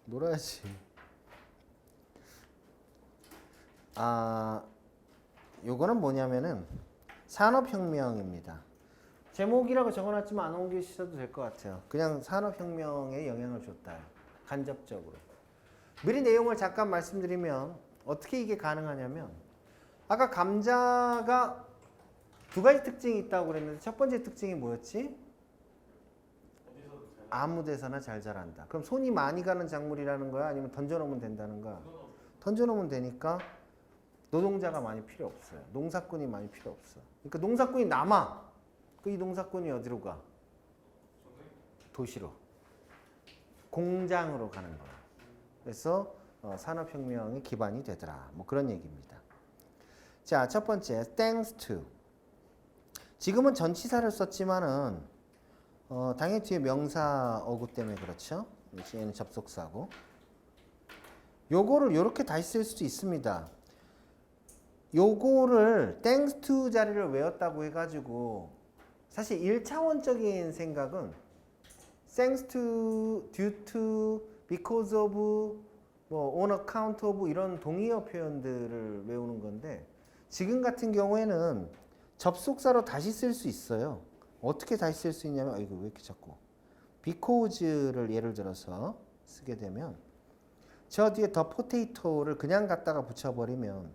놀아야지. 요거는 뭐냐면은 산업혁명입니다. 제목이라고 적어놨지만 안 옮기셔도 될 것 같아요. 그냥 산업혁명에 영향을 줬다. 간접적으로. 미리 내용을 잠깐 말씀드리면 어떻게 이게 가능하냐면 아까 감자가 두 가지 특징이 있다고 그랬는데 첫 번째 특징이 뭐였지? 아무 데서나 잘 자란다. 그럼 손이 많이 가는 작물이라는 거야? 아니면 던져놓으면 된다는 거야? 던져놓으면 되니까 노동자가 많이 필요 없어요. 농사꾼이 많이 필요 없어. 그러니까 농사꾼이 남아. 이 농사꾼이 어디로 가? 도시로. 공장으로 가는 거야. 그래서 산업혁명의 기반이 되더라. 뭐 그런 얘기입니다. 자, 첫 번째, thanks to. 지금은 전치사를 썼지만은 당연히 뒤에 명사 어구 때문에 그렇죠. 얘는 접속사고. 요거를 이렇게 다시 쓸 수도 있습니다. 요거를 thanks to 자리를 외웠다고 해가지고 사실 1차원적인 생각은 thanks to, due to, because of 뭐 on account of 이런 동의어 표현들을 외우는 건데 지금 같은 경우에는 접속사로 다시 쓸 수 있어요. 어떻게 다시 쓸 수 있냐면 이거 왜 이렇게 자꾸 because를 예를 들어서 쓰게 되면 저 뒤에 the potato를 그냥 갖다가 붙여버리면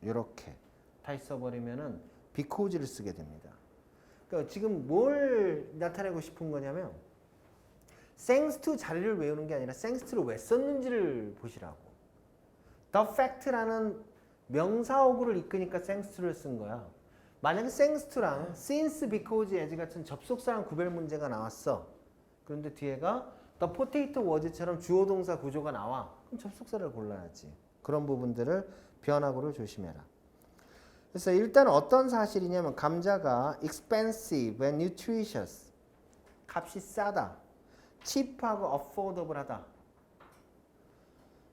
이렇게 다시 써버리면은 because를 쓰게 됩니다. 그러니까 지금 뭘 나타내고 싶은 거냐면 thanks to 자리를 외우는 게 아니라 thanks to를 왜 썼는지를 보시라고. the fact라는 명사어구를 이끄니까 thanks to를 쓴 거야. 만약에 thanks to랑 since, because, as 같은 접속사랑 구별 문제가 나왔어. 그런데 뒤에가 the potato was처럼 주어 동사 구조가 나와. 그럼 접속사를 골라야지. 그런 부분들을 변화구를 조심해라. 그래서 일단 어떤 사실이냐면 감자가 expensive and nutritious 값이 싸다. cheap하고 affordable 하다.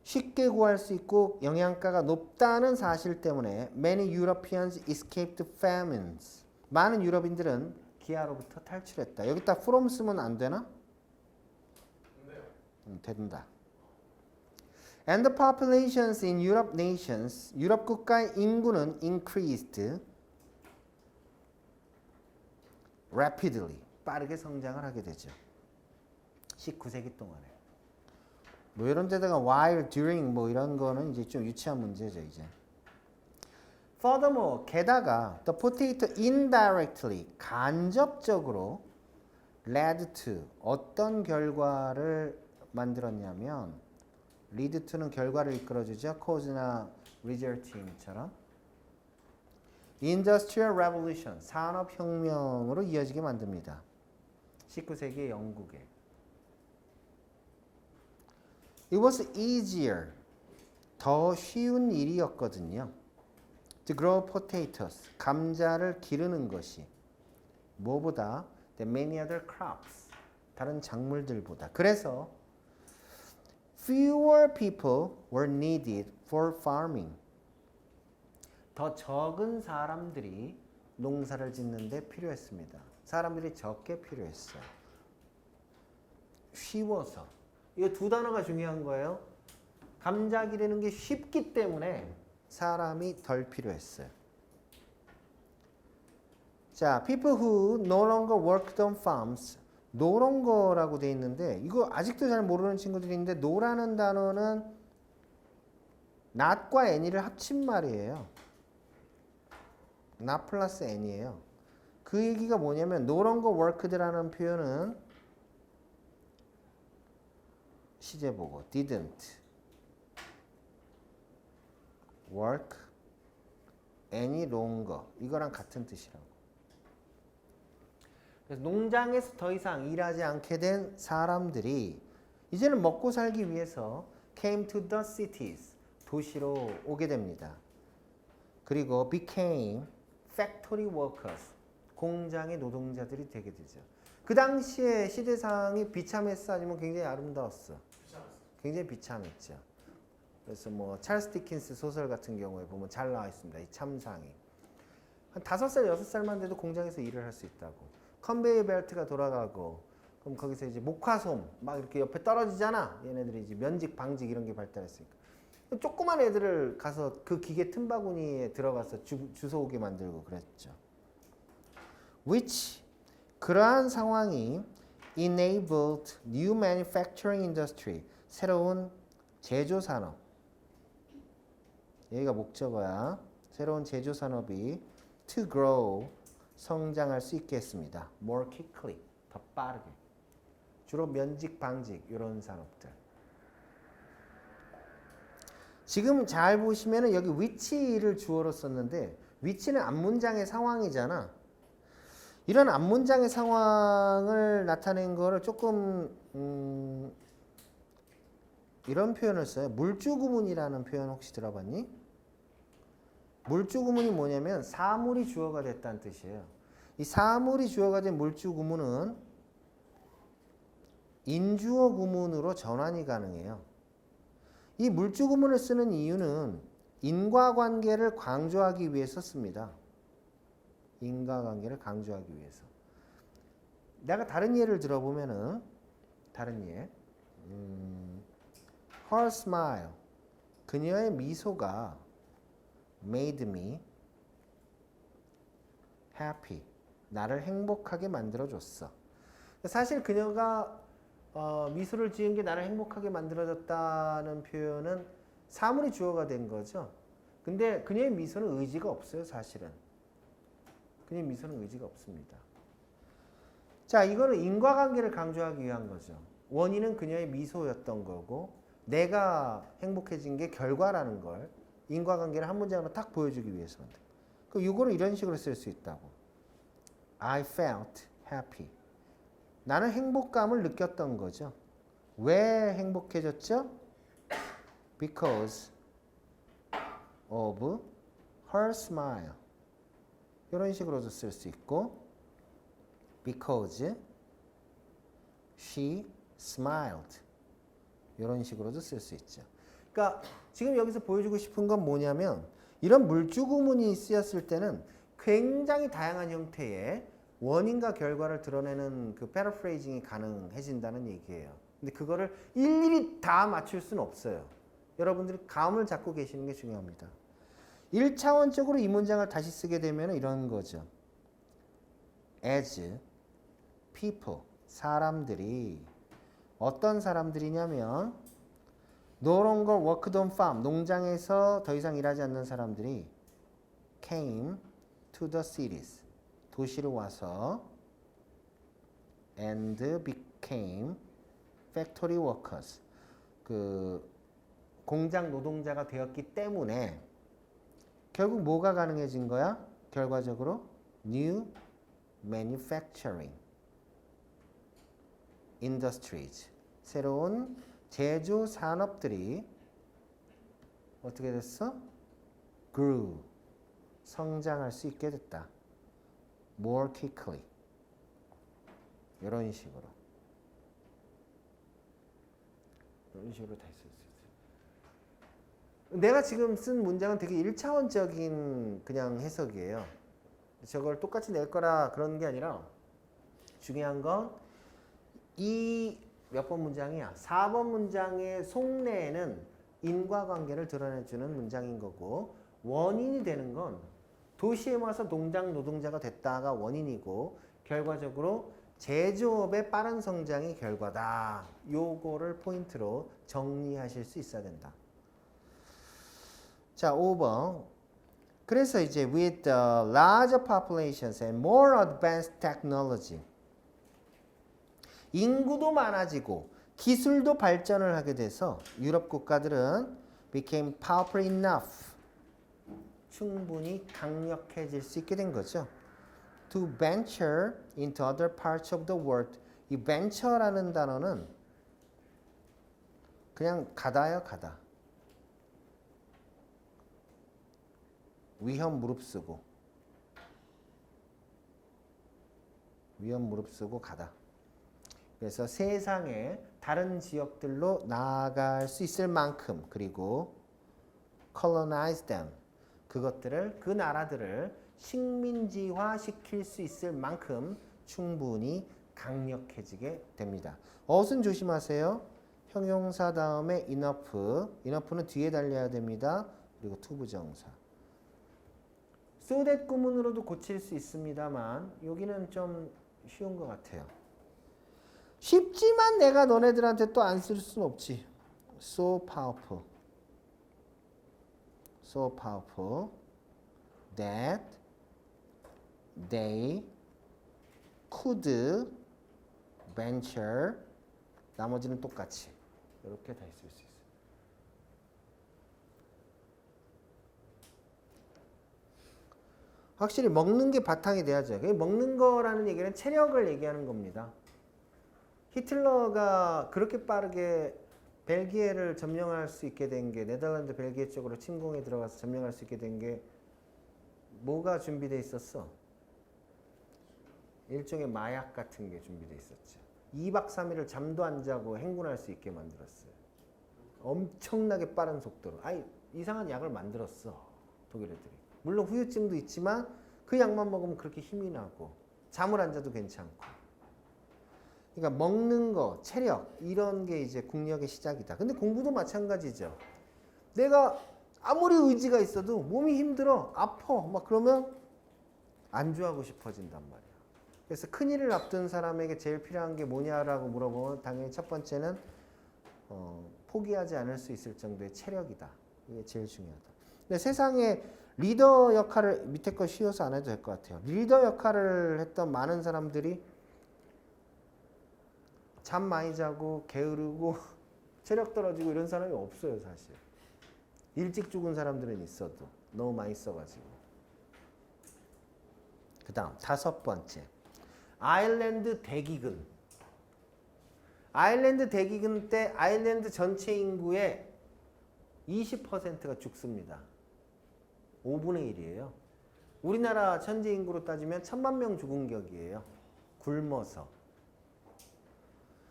쉽게 구할 수 있고 영양가가 높다는 사실 때문에 many Europeans escaped famines. 많은 유럽인들은 기아로부터 탈출했다. 여기다 from 쓰면 안 되나? 된다. And the populations in Europe nations, 유럽 국가의 인구는 increased rapidly, 빠르게 성장을 하게 되죠. 19세기 동안에. 뭐 이런 데다가 while, during 뭐 이런 거는 이제 좀 유치한 문제죠, 이제. Furthermore, 게다가 the potato indirectly, 간접적으로 led to 어떤 결과를 만들었냐면 lead to는 결과를 이끌어주죠. cause나 result처럼. Industrial Revolution, 산업혁명으로 이어지게 만듭니다. 19세기 영국에. It was easier, 더 쉬운 일이었거든요. To grow potatoes, 감자를 기르는 것이 뭐보다 than many other crops, 다른 작물들보다. 그래서 fewer people were needed for farming. 더 적은 사람들이 농사를 짓는 데 필요했습니다. 사람들이 적게 필요했어요. 쉬워서. 이 두 단어가 중요한 거예요. 감자 기르는 게 쉽기 때문에 사람이 덜 필요했어요. 자, people who no longer worked on farms. 노런거라고 돼 있는데 이거 아직도 잘 모르는 친구들이 있는데 노라는 단어는 not과 any를 합친 말이에요. not 플러스 any예요. 그 얘기가 뭐냐면 no longer worked라는 표현은 시제 보고 didn't work any longer 이거랑 같은 뜻이라고. 그래서 농장에서 더 이상 일하지 않게 된 사람들이 이제는 먹고 살기 위해서 came to the cities, 도시로 오게 됩니다. 그리고 became factory workers, 공장의 노동자들이 되게 되죠. 그 당시에 시대상이 비참했어 아니면 굉장히 아름다웠어? 굉장히 비참했죠. 그래서 뭐 찰스 디킨스 소설 같은 경우에 보면 잘 나와 있습니다. 이 참상이. 한 5살, 6살만 돼도 공장에서 일을 할 수 있다고. 컨베이어 벨트가 돌아가고 그럼 거기서 이제 목화솜 막 이렇게 옆에 떨어지잖아. 얘네들이 이제 면직, 방직 이런 게 발달했으니까. 조그만 애들을 가서 그 기계 틈바구니에 들어가서 주워 오게 만들고 그랬죠. Which 그러한 상황이 enabled new manufacturing industry 새로운 제조 산업 여기가 목적어야. 새로운 제조 산업이 to grow 성장할 수 있게 했습니다. More quickly, 더 빠르게. 주로 면직, 방직 이런 산업들. 지금 잘 보시면은 여기 which를 주어로 썼는데 which는 앞문장의 상황이잖아. 이런 앞문장의 상황을 나타낸 거를 조금 이런 표현을 써요. 물주구문이라는 표현 혹시 들어봤니? 물주구문이 뭐냐면 사물이 주어가 됐다는 뜻이에요. 이 사물이 주어가 된 물주구문은 인주어 구문으로 전환이 가능해요. 이 물주구문을 쓰는 이유는 인과관계를 강조하기 위해서 씁니다. 인과관계를 강조하기 위해서. 내가 다른 예를 들어보면은 다른 예. Her smile. 그녀의 미소가 made me happy. 나를 행복하게 만들어줬어. 사실 그녀가 미소를 지은 게 나를 행복하게 만들어줬다는 표현은 사물이 주어가 된 거죠. 근데 그녀의 미소는 의지가 없어요, 사실은. 그녀의 미소는 의지가 없습니다. 자, 이거는 인과관계를 강조하기 위한 거죠. 원인은 그녀의 미소였던 거고 내가 행복해진 게 결과라는 걸 인과관계를 한 문장으로 딱 보여주기 위해서 만든 거예요. 그럼 이거를 이런 식으로 쓸 수 있다고. I felt happy. 나는 행복감을 느꼈던 거죠. 왜 행복해졌죠? Because of her smile. 이런 식으로도 쓸 수 있고 because she smiled. 이런 식으로도 쓸 수 있죠. 그러니까 지금 여기서 보여주고 싶은 건 뭐냐면 이런 물주구문이 쓰였을 때는 굉장히 다양한 형태의 원인과 결과를 드러내는 그 패러프레이징이 가능해진다는 얘기예요. 근데 그거를 일일이 다 맞출 수는 없어요. 여러분들이 감을 잡고 계시는 게 중요합니다. 1차원적으로 이 문장을 다시 쓰게 되면 이런 거죠. As people, 사람들이 어떤 사람들이냐면 no longer worked on farm, 농장에서 더 이상 일하지 않는 사람들이 came to the cities, 도시로 와서 and became factory workers, 그 공장 노동자가 되었기 때문에 결국 뭐가 가능해진 거야? 결과적으로 new manufacturing industries, 새로운 제조 산업들이 어떻게 됐어? grew, 성장할 수 있게 됐다. more quickly. 이런 식으로. 이런 식으로 다 쓸 수 있어요. 내가 지금 쓴 문장은 되게 1차원적인 그냥 해석이에요. 저걸 똑같이 낼 거라 그런 게 아니라 중요한 건 이 몇 번 문장이야? 4번 문장의 속내에는 인과관계를 드러내주는 문장인 거고 원인이 되는 건 도시에 와서 농장 노동자가 됐다가 원인이고 결과적으로 제조업의 빠른 성장이 결과다. 요거를 포인트로 정리하실 수 있어야 된다. 자, 5번. 그래서 이제 with the larger populations and more advanced technology, 인구도 많아지고 기술도 발전을 하게 돼서 유럽 국가들은 became powerful enough, 충분히 강력해질 수 있게 된 거죠. To venture into other parts of the world. 이 venture라는 단어는 그냥 가다요, 가다. 위험 무릅쓰고. 위험 무릅쓰고 가다. 그래서 세상의 다른 지역들로 나아갈 수 있을 만큼 그리고 colonize them. 그것들을 그 나라들을 식민지화 시킬 수 있을 만큼 충분히 강력해지게 됩니다. 어순 조심하세요. 형용사 다음에 enough. enough는 뒤에 달려야 됩니다. 그리고 to 부정사. so that 구문으로도 고칠 수 있습니다만 여기는 좀 쉬운 것 같아요. 쉽지만 내가 너네들한테 또 안 쓸 수는 없지. so powerful. so powerful that they could venture. 나머지는 똑같이 이렇게 다 쓸 수 있어요. 확실히 먹는 게 바탕이 돼야죠. 먹는 거라는 얘기는 체력을 얘기하는 겁니다. 히틀러가 그렇게 빠르게 벨기에를 점령할 수 있게 된 게, 네덜란드 벨기에 쪽으로 침공에 들어가서 점령할 수 있게 된 게 뭐가 준비되어 있었어? 일종의 마약 같은 게 준비되어 있었죠. 2박 3일을 잠도 안 자고 행군할 수 있게 만들었어요. 엄청나게 빠른 속도로. 아니, 이상한 약을 만들었어, 독일 애들이. 물론 후유증도 있지만 그 약만 먹으면 그렇게 힘이 나고 잠을 안 자도 괜찮고. 그러니까 먹는 거, 체력 이런 게 이제 국력의 시작이다. 근데 공부도 마찬가지죠. 내가 아무리 의지가 있어도 몸이 힘들어, 아파, 막 그러면 안주하고 싶어진단 말이야. 그래서 큰일을 앞둔 사람에게 제일 필요한 게 뭐냐라고 물어보면 당연히 첫 번째는 포기하지 않을 수 있을 정도의 체력이다. 이게 제일 중요하다. 근데 세상에 리더 역할을 밑에 거 쉬워서 안 해도 될 것 같아요. 리더 역할을 했던 많은 사람들이 잠 많이 자고 게으르고 체력 떨어지고 이런 사람이 없어요, 사실. 일찍 죽은 사람들은 있어도 너무 많이 써가지고. 그 다음 다섯 번째, 아일랜드 대기근. 아일랜드 대기근 때 아일랜드 전체 인구의 20%가 죽습니다. 5분의 1이에요. 우리나라 전체 인구로 따지면 1000만 명 죽은 격이에요. 굶어서.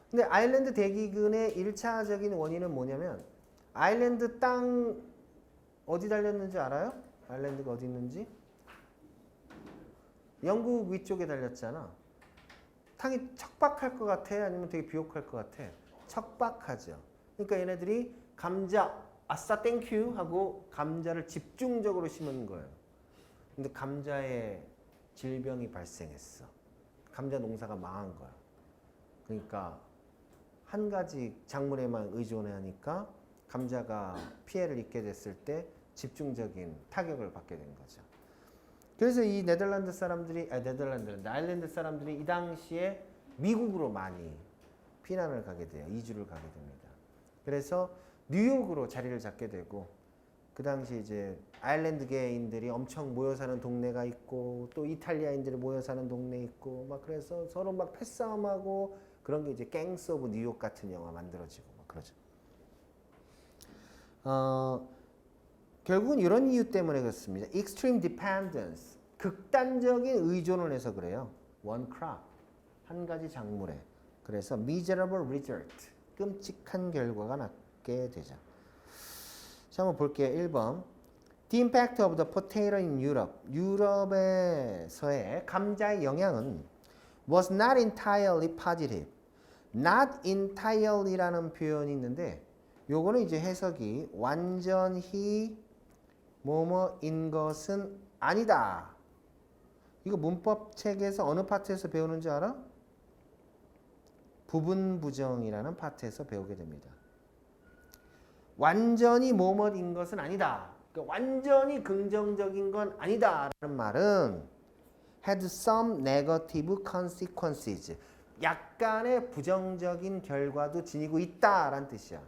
근데 아일랜드 대기근의 1차적인 원인은 뭐냐면 아일랜드 땅 어디 달렸는지 알아요? 아일랜드가 어디 있는지? 영국 위쪽에 달렸잖아. 땅이 척박할 것 같아? 아니면 되게 비옥할 것 같아? 척박하죠. 그러니까 얘네들이 감자, 아싸 땡큐 하고 감자를 집중적으로 심은 거예요. 근데 감자에 질병이 발생했어. 감자 농사가 망한 거야. 그러니까 한 가지 작물에만 의존하니까 감자가 피해를 입게 됐을 때 집중적인 타격을 받게 된 거죠. 그래서 이 아일랜드 사람들이 이 당시에 미국으로 많이 피난을 가게 돼요. 이주를 가게 됩니다. 그래서 뉴욕으로 자리를 잡게 되고 그 당시 이제 아일랜드계인들이 엄청 모여 사는 동네가 있고 또 이탈리아인들이 모여 사는 동네 있고 막 그래서 서로 막 패싸움하고 그런 게 이제 갱스 오브 뉴욕 같은 영화 만들어지고 막 그러죠. 결국은 이런 이유 때문에 그렇습니다. Extreme dependence, 극단적인 의존을 해서 그래요. One crop, 한 가지 작물에. 그래서 miserable result, 끔찍한 결과가 났게 되죠. 자, 한번 볼게요. 1번. The impact of the potato in Europe. 유럽에서의 감자의 영향은 was not entirely positive. Not entirely라는 표현이 있는데 요거는 이제 해석이 완전히 뭐뭐인 것은 아니다. 이거 문법 책에서 어느 파트에서 배우는 줄 알아? 부분 부정이라는 파트에서 배우게 됩니다. 완전히 뭐뭐인 것은 아니다. 그러니까 완전히 긍정적인 건 아니다. 라는 말은 had some negative consequences. 약간의 부정적인 결과도 지니고 있다라는 뜻이야.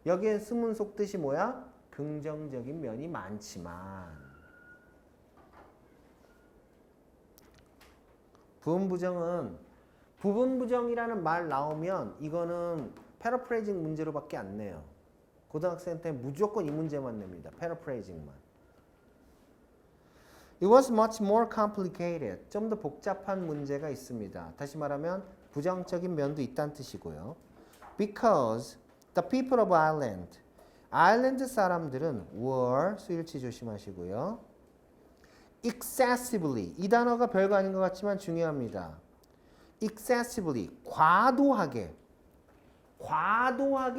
여기에 숨은 속뜻이 뭐야? 긍정적인 면이 많지만. 부분 부정이라는 말 나오면 이거는 패러프레이징 문제로밖에 안 내요. 고등학생 때 무조건 이 문제만 냅니다. 패러프레이징만. It was much more complicated. 좀 더 복잡한 문제가 있습니다. 다시 말하면 부정적인 면도 있다는 뜻이고요. Because the people of Ireland, 아일랜드 사람들은 were, 수일치 조심하시고요. excessively, 이 단어가 별거 아닌 것 같지만 중요합니다. excessively, 과도하게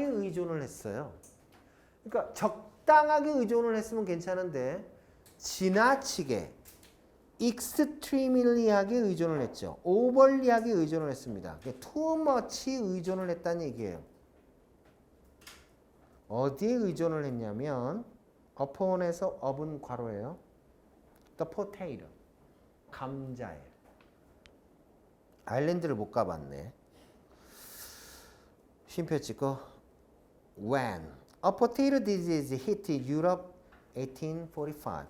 의존을 했어요. 그러니까 적당하게 의존을 했으면 괜찮은데 지나치게 extremelly하게 의존을 했죠. overly하게 의존을 했습니다. too much 의존을 했다는 얘기예요. 어디에 의존을 했냐면 upon에서 up은 괄호예요. the potato, 감자에. 아일랜드를 못 가봤네. 쉼표 찍고 when a potato disease hit Europe 1845.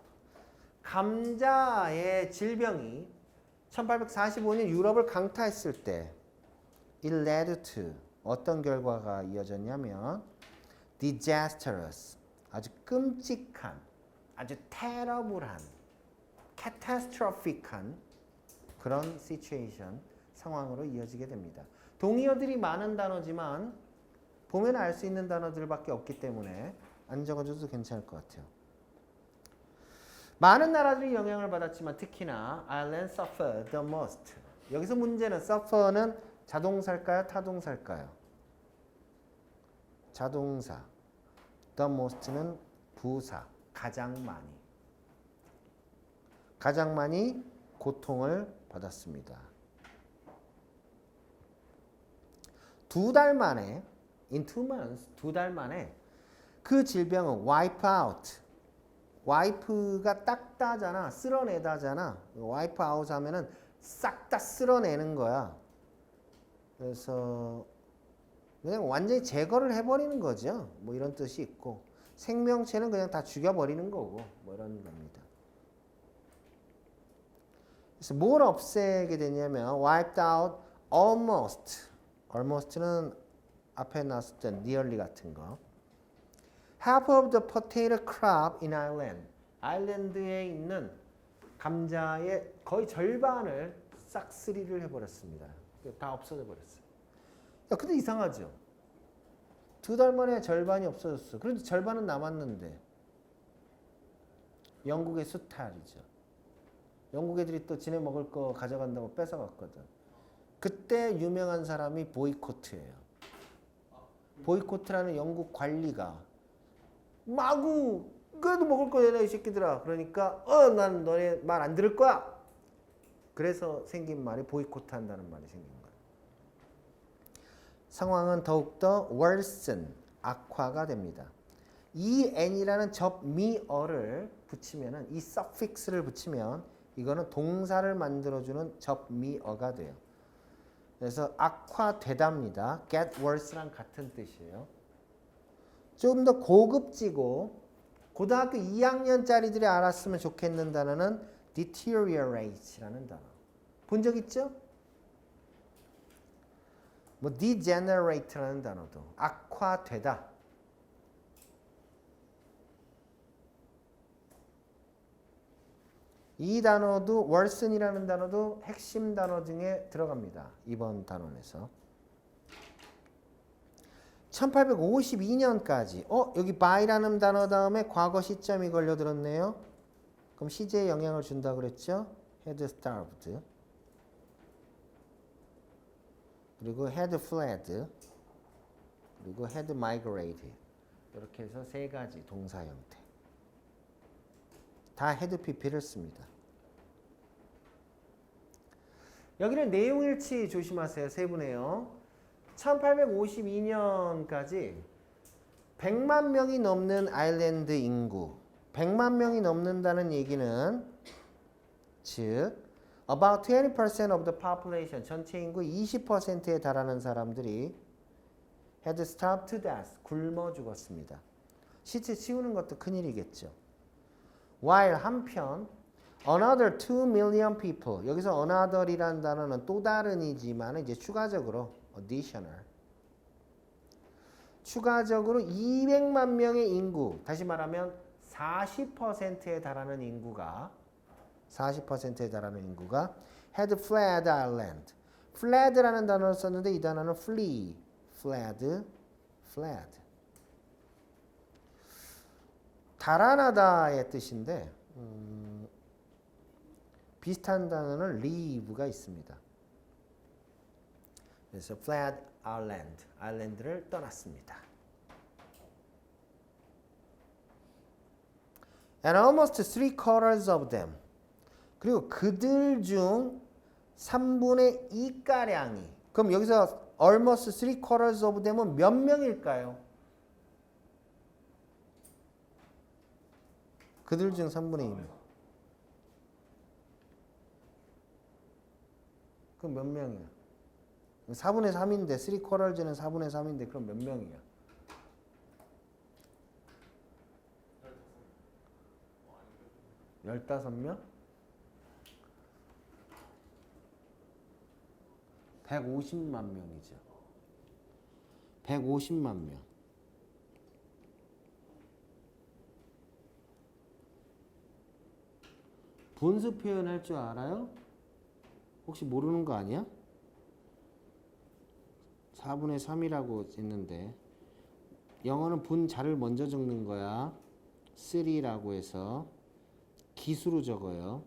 감자의 질병이 1845년 유럽을 강타했을 때 it led to 어떤 결과가 이어졌냐면 disastrous, 아주 끔찍한, 아주 terrible한, catastrophic한 그런 situation, 상황으로 이어지게 됩니다. 동의어들이 많은 단어지만 보면 알 수 있는 단어들밖에 없기 때문에 안 적어줘도 괜찮을 것 같아요. 많은 나라들이 영향을 받았지만 특히나 Ireland suffered the most. 여기서 문제는 suffer는 자동사일까요? 타동사일까요? 자동사. The most는 부사. 가장 많이. 가장 많이 고통을 받았습니다. 2달 만에 in 2 months 2달 만에 그 질병은 wipe out. wipe가 닦다잖아. 쓸어내다잖아. wipe out 하면은 싹 다 쓸어내는 거야. 그래서 그냥 완전히 제거를 해버리는 거죠. 뭐 이런 뜻이 있고 생명체는 그냥 다 죽여버리는 거고 뭐 이런 겁니다. 그래서 뭘 없애게 되냐면 wiped out almost. almost는 앞에 나왔을 때 nearly 같은 거. half of the potato crop in Ireland. 아일랜드에 있는 감자의 거의 절반을 싹쓸이를 해버렸습니다. 다 없어져 버렸어요. 야, 근데 이상하죠? 2달 만에 절반이 없어졌어. 그런데 절반은 남았는데. 영국의 수탈이죠. 영국 애들이 또 지네 먹을 거 가져간다고 뺏어갔거든. 그때 유명한 사람이 보이코트예요. 보이코트라는 영국 관리가 마구 그래도 먹을 거 내놔 이 새끼들아. 그러니까 난 너네 말 안 들을 거야. 그래서 생긴 말이 보이코트 한다는 말이 생긴 거예요. 상황은 더욱더 worsen, 악화가 됩니다. 이 n이라는 접미어를 붙이면은 이 suffix를 붙이면 이거는 동사를 만들어주는 접미어가 돼요. 그래서 악화되답니다. get worse랑 같은 뜻이에요. 좀 더 고급지고 고등학교 2학년짜리들이 알았으면 좋겠는 단어는 deteriorate라는 단어. 본 적 있죠? 뭐 degenerate라는 단어도 악화되다. 이 단어도 worsen이라는 단어도 핵심 단어 중에 들어갑니다. 이번 단원에서. 1852년까지 여기 by라는 단어 다음에 과거 시점이 걸려들었네요. 그럼 시제에 영향을 준다고 그랬죠? had starved 그리고 had fled 그리고 had migrated 이렇게 해서 세 가지 동사 형태. 다 had pp를 씁니다. 여기는 내용일치 조심하세요. 세분해요. 1852년까지 100만 명이 넘는 아일랜드 인구. 100만 명이 넘는다는 얘기는 즉 about 20% of the population 전체 인구 20%에 달하는 사람들이 had starved to death 굶어 죽었습니다. 시체 치우는 것도 큰일이겠죠. while 한편 another 2 million people 여기서 another이라는 단어는 또 다른이지만 이제 추가적으로 additional 추가적으로 200만 명의 인구 다시 말하면 40%에 달하는 인구가 40%에 달하는 인구가 had fled Ireland fled라는 단어를 썼는데 이 단어는 flee fled 달아나다의 뜻인데 비슷한 단어는 leave가 있습니다. 그래서 fled Ireland, 아일랜드를 떠났습니다. And almost 3/4 of them. 그리고 그들 중 3분의 2가량이. 그럼 여기서 almost 3/4 of them은 몇 명일까요? 그들 중 3분의 2명. 그럼 몇 명이야? 4분의 3인데 3/4는 4분의 3인데 그럼 몇 명이야? 15명? 150만 명이죠. 150만 명. 분수 표현할 줄 알아요? 혹시 모르는 거 아니야? 4분의 3이라고 했는데 영어는 분자를 먼저 적는 거야. 3라고 해서 기수로 적어요.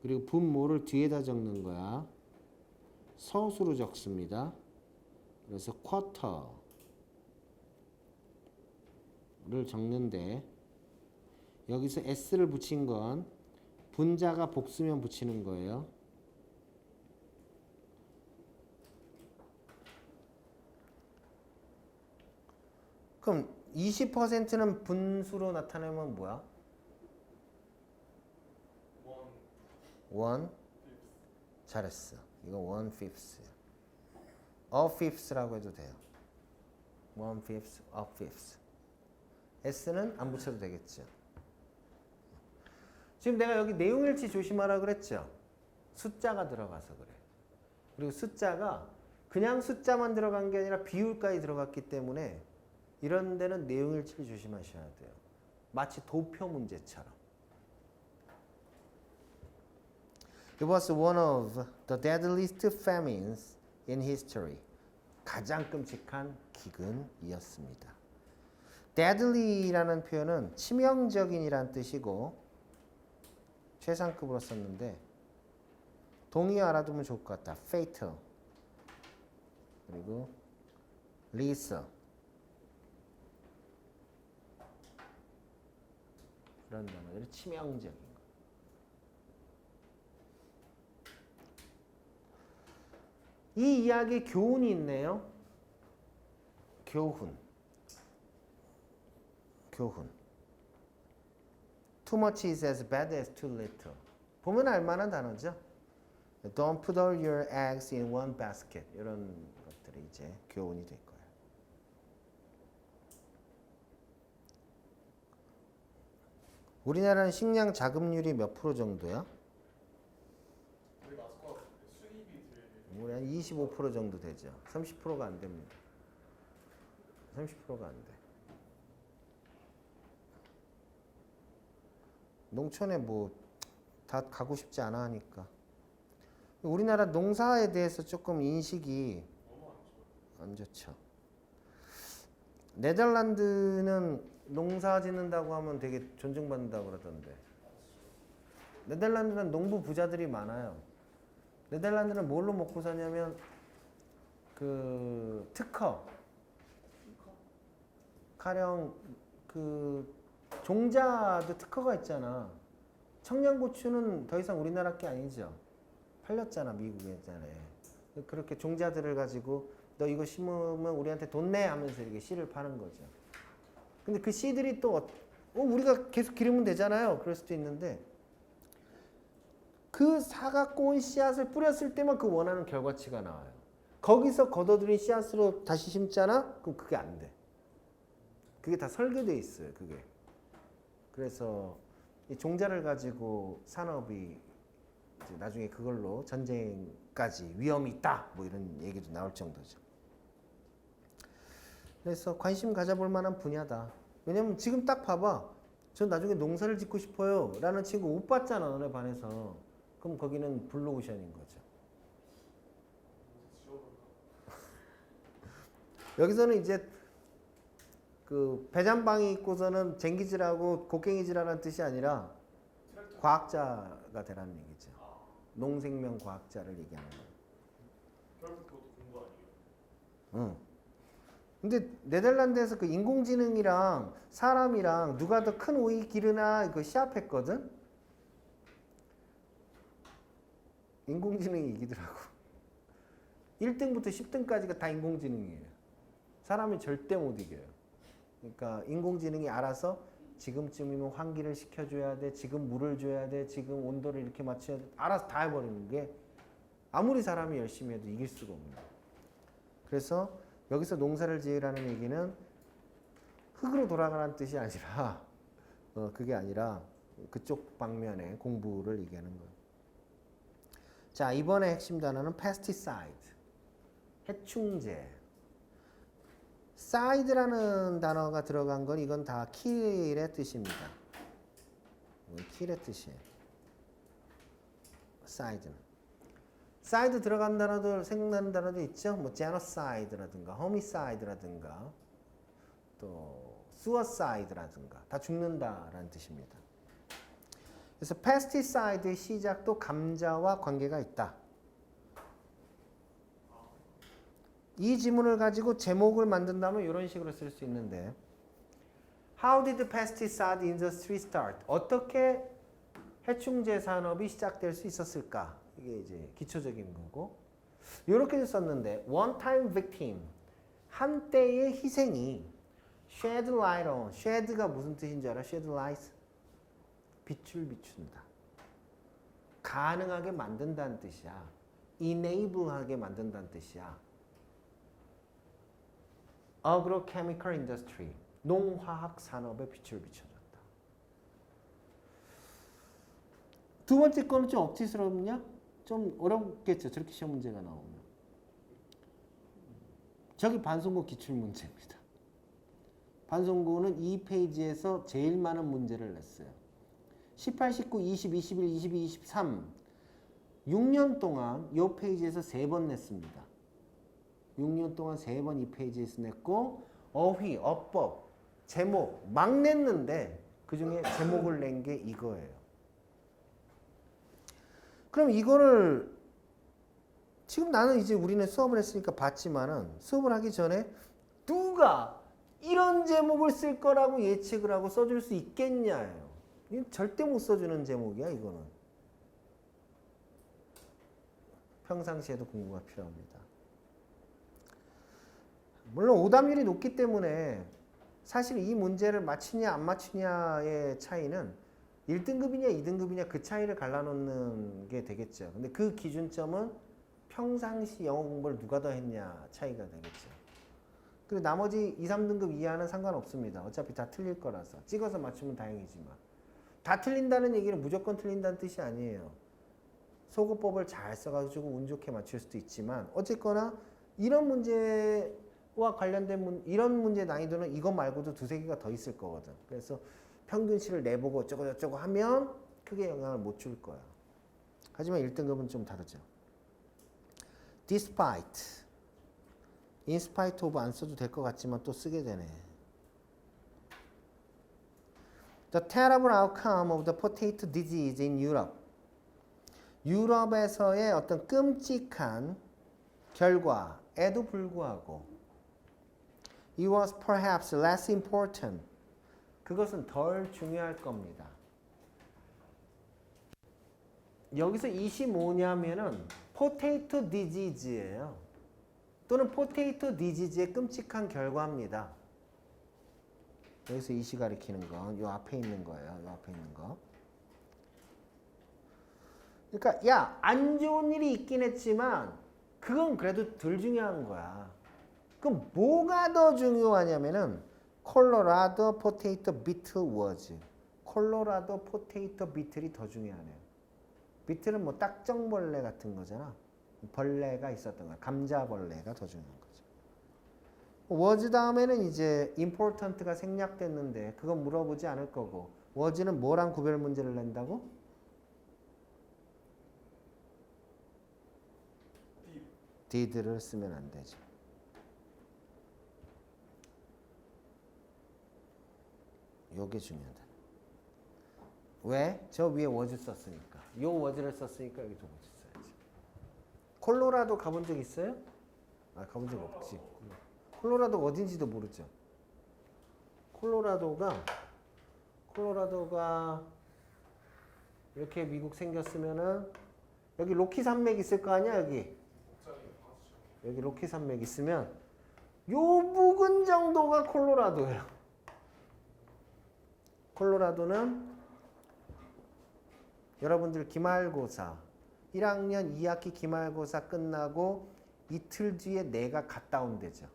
그리고 분모를 뒤에다 적는 거야. 서수로 적습니다. 그래서 quarter를 적는데 여기서 s를 붙인 건 분자가 복수면 붙이는 거예요. 그럼 20%는 분수로 나타내면 뭐야? 원 1 잘했어. 이거 1/5. a fifth라고 해도 돼요. 1/5, a fifth. s는 안 붙여도 되겠죠. 지금 내가 여기 내용일치 조심하라 그랬죠. 숫자가 들어가서 그래. 그리고 숫자가 그냥 숫자만 들어간 게 아니라 비율까지 들어갔기 때문에 이런 데는 내용일치를 조심하셔야 돼요. 마치 도표 문제처럼. It was one of the deadliest famines in history. 가장 끔찍한 기근이었습니다. deadly라는 표현은 치명적인이란 뜻이고 최상급으로 썼는데 동의 알아두면 좋을 것 같다. fatal 그리고 lethal 이런 단어들이 치명적인 거. 이 이야기에 교훈이 있네요. 교훈. Too much is as bad as too little. 보면 알만한 단어죠. Don't put all your eggs in one basket. 이런 것들이 이제 교훈이 될 거예요. 우리나라는 식량 자급률이 몇 프로 정도야? 거의 맞을 것 같은데 수입이 되게 우리 한 25% 정도 되죠. 30%가 안 됩니다. 30%가 안 돼. 농촌에 뭐 다 가고 싶지 않아 하니까. 우리나라 농사에 대해서 조금 인식이 너무 안 좋아요. 안 좋죠. 네덜란드는 농사 짓는다고 하면 되게 존중받는다고 그러던데. 네덜란드는 농부 부자들이 많아요. 네덜란드는 뭘로 먹고 사냐면 그 특허, 가령 그 종자도 특허가 있잖아. 청양고추는 더 이상 우리나라 게 아니죠. 팔렸잖아, 미국에 있잖아요. 그렇게 종자들을 가지고 너 이거 심으면 우리한테 돈 내 하면서 이렇게 씨를 파는 거죠. 근데 그 씨들이 또 우리가 계속 기르면 되잖아요. 그럴 수도 있는데 그 사갖고 온 씨앗을 뿌렸을 때만 그 원하는 결과치가 나와요. 거기서 걷어들인 씨앗으로 다시 심잖아? 그럼 그게 안 돼. 그게 다 설계돼 있어요. 그게. 그래서 이 종자를 가지고 산업이 이제 나중에 그걸로 전쟁까지 위험이 있다. 뭐 이런 얘기도 나올 정도죠. 그래서 관심 가져볼 만한 분야다. 왜냐면 지금 딱 봐봐. 전 나중에 농사를 짓고 싶어요. 라는 친구 못 봤잖아. 너네 반에서. 그럼 거기는 블루오션인 거죠. 여기서는 이제 그 배잔방이 있고서는 쟁기질하고 곡괭이질하라는 뜻이 아니라 과학자가 되라는 얘기죠. 농생명 과학자를 얘기하는 거예요. 결국 그것도 공부 아니에요? 응. 근데 네덜란드에서 그 인공지능이랑 사람이랑 누가 더 큰 오이 기르나 그 시합했거든? 인공지능이 이기더라고. 1등부터 10등까지가 다 인공지능이에요. 사람이 절대 못 이겨요. 그러니까 인공지능이 알아서 지금쯤이면 환기를 시켜줘야 돼, 지금 물을 줘야 돼, 지금 온도를 이렇게 맞춰야 돼, 알아서 다 해버리는 게 아무리 사람이 열심히 해도 이길 수가 없는 거예요. 그래서 여기서 농사를 지으라는 얘기는 흙으로 돌아가라는 뜻이 아니라 그게 아니라 그쪽 방면의 공부를 얘기하는 거예요. 자, 이번에 핵심 단어는 pesticide, 해충제. side라는 단어가 들어간 건 이건 다 kill의 뜻입니다. kill의 뜻이에요. side는. side 들어간 단어들 생각나는 단어도 있죠. 뭐 genocide라든가 homicide라든가 또 suicide라든가 다 죽는다라는 뜻입니다. 그래서 pesticide의 시작도 감자와 관계가 있다. 이 지문을 가지고 제목을 만든다면 이런 식으로 쓸 수 있는데 How did the pesticide industry start? 어떻게 해충제 산업이 시작될 수 있었을까? 이게 이제 기초적인 거고 이렇게 썼는데 one time victim 한때의 희생이 shed light on shed가 무슨 뜻인 줄 알아? shed light 빛을 비춘다 가능하게 만든다는 뜻이야 enable하게 만든다는 뜻이야 agrochemical industry 농화학 산업에 빛을 비춰줬다 두 번째 거는 좀 억지스럽냐? 좀 어렵겠죠. 저렇게 시험 문제가 나오면. 저기 반송고 기출문제입니다. 반송고는 이 페이지에서 제일 많은 문제를 냈어요. 18, 19, 20, 21, 22, 23 6년 동안 이 페이지에서 3번 냈습니다. 6년 동안 3번 이 페이지에서 냈고 어휘, 어법, 제목 막 냈는데 그중에 제목을 낸 게 이거예요. 그럼 이거를 지금 나는 이제 우리는 수업을 했으니까 봤지만은 수업을 하기 전에 누가 이런 제목을 쓸 거라고 예측을 하고 써줄 수 있겠냐예요. 이건 절대 못 써주는 제목이야 이거는. 평상시에도 공부가 필요합니다. 물론 오답률이 높기 때문에 사실 이 문제를 맞추냐 안 맞추냐의 차이는 1등급이냐 2등급이냐 그 차이를 갈라놓는 게 되겠죠. 근데 그 기준점은 평상시 영어 공부를 누가 더 했냐 차이가 되겠죠. 그리고 나머지 2, 3등급 이하는 상관없습니다. 어차피 다 틀릴 거라서. 찍어서 맞추면 다행이지만. 다 틀린다는 얘기는 무조건 틀린다는 뜻이 아니에요. 소거법을 잘 써가지고 운 좋게 맞출 수도 있지만 어쨌거나 이런 문제와 관련된 이런 문제 난이도는 이거 말고도 2, 3개가 더 있을 거거든. 그래서 평균치를 내보고 어쩌고 하면 크게 영향을 못 줄 거야. 하지만 1등급은 좀 다르죠. Despite, in spite of 안 써도 될 것 같지만 또 쓰게 되네. The terrible outcome of the potato disease in Europe. 유럽에서의 어떤 끔찍한 결과에도 불구하고 It was perhaps less important. 그것은 덜 중요할 겁니다. 여기서 25냐면은 포테이토 디지즈예요. 또는 포테이토 디지즈의 끔찍한 결과입니다. 여기서 이시 가리키는 건 요 앞에 있는 거예요. 요 앞에 있는 거. 그러니까 야, 안 좋은 일이 있긴 했지만 그건 그래도 덜 중요한 거야. 그럼 뭐가 더 중요하냐면은 콜로라도 포테이토 비틀 워즈. 콜로라도 포테이토 비틀이 더 중요하네요. 비틀은 뭐 딱정벌레 같은 거잖아. 벌레가 있었던 거야. 감자벌레가 더 중요한 거죠. 워즈 다음에는 이제 important가 생략됐는데 그건 물어보지 않을 거고 워즈는 뭐랑 구별 문제를 낸다고? did를 쓰면 안 되죠. 요게 중요하다. 왜? 저 위에 워즈 썼으니까. 요 워즈를 썼으니까 여기도 워즈 써야지. 콜로라도 가본 적 있어요? 아, 가본 적 없지. 콜로라도 어딘지도 모르죠. 콜로라도가 이렇게 미국 생겼으면은 여기 로키 산맥 있을 거 아니야, 여기. 여기 로키 산맥 있으면 요 부근 정도가 콜로라도예요. 콜로라도는 여러분들 기말고사 1학년 2학기 기말고사 끝나고 이틀 뒤에 내가 갔다 온 데죠.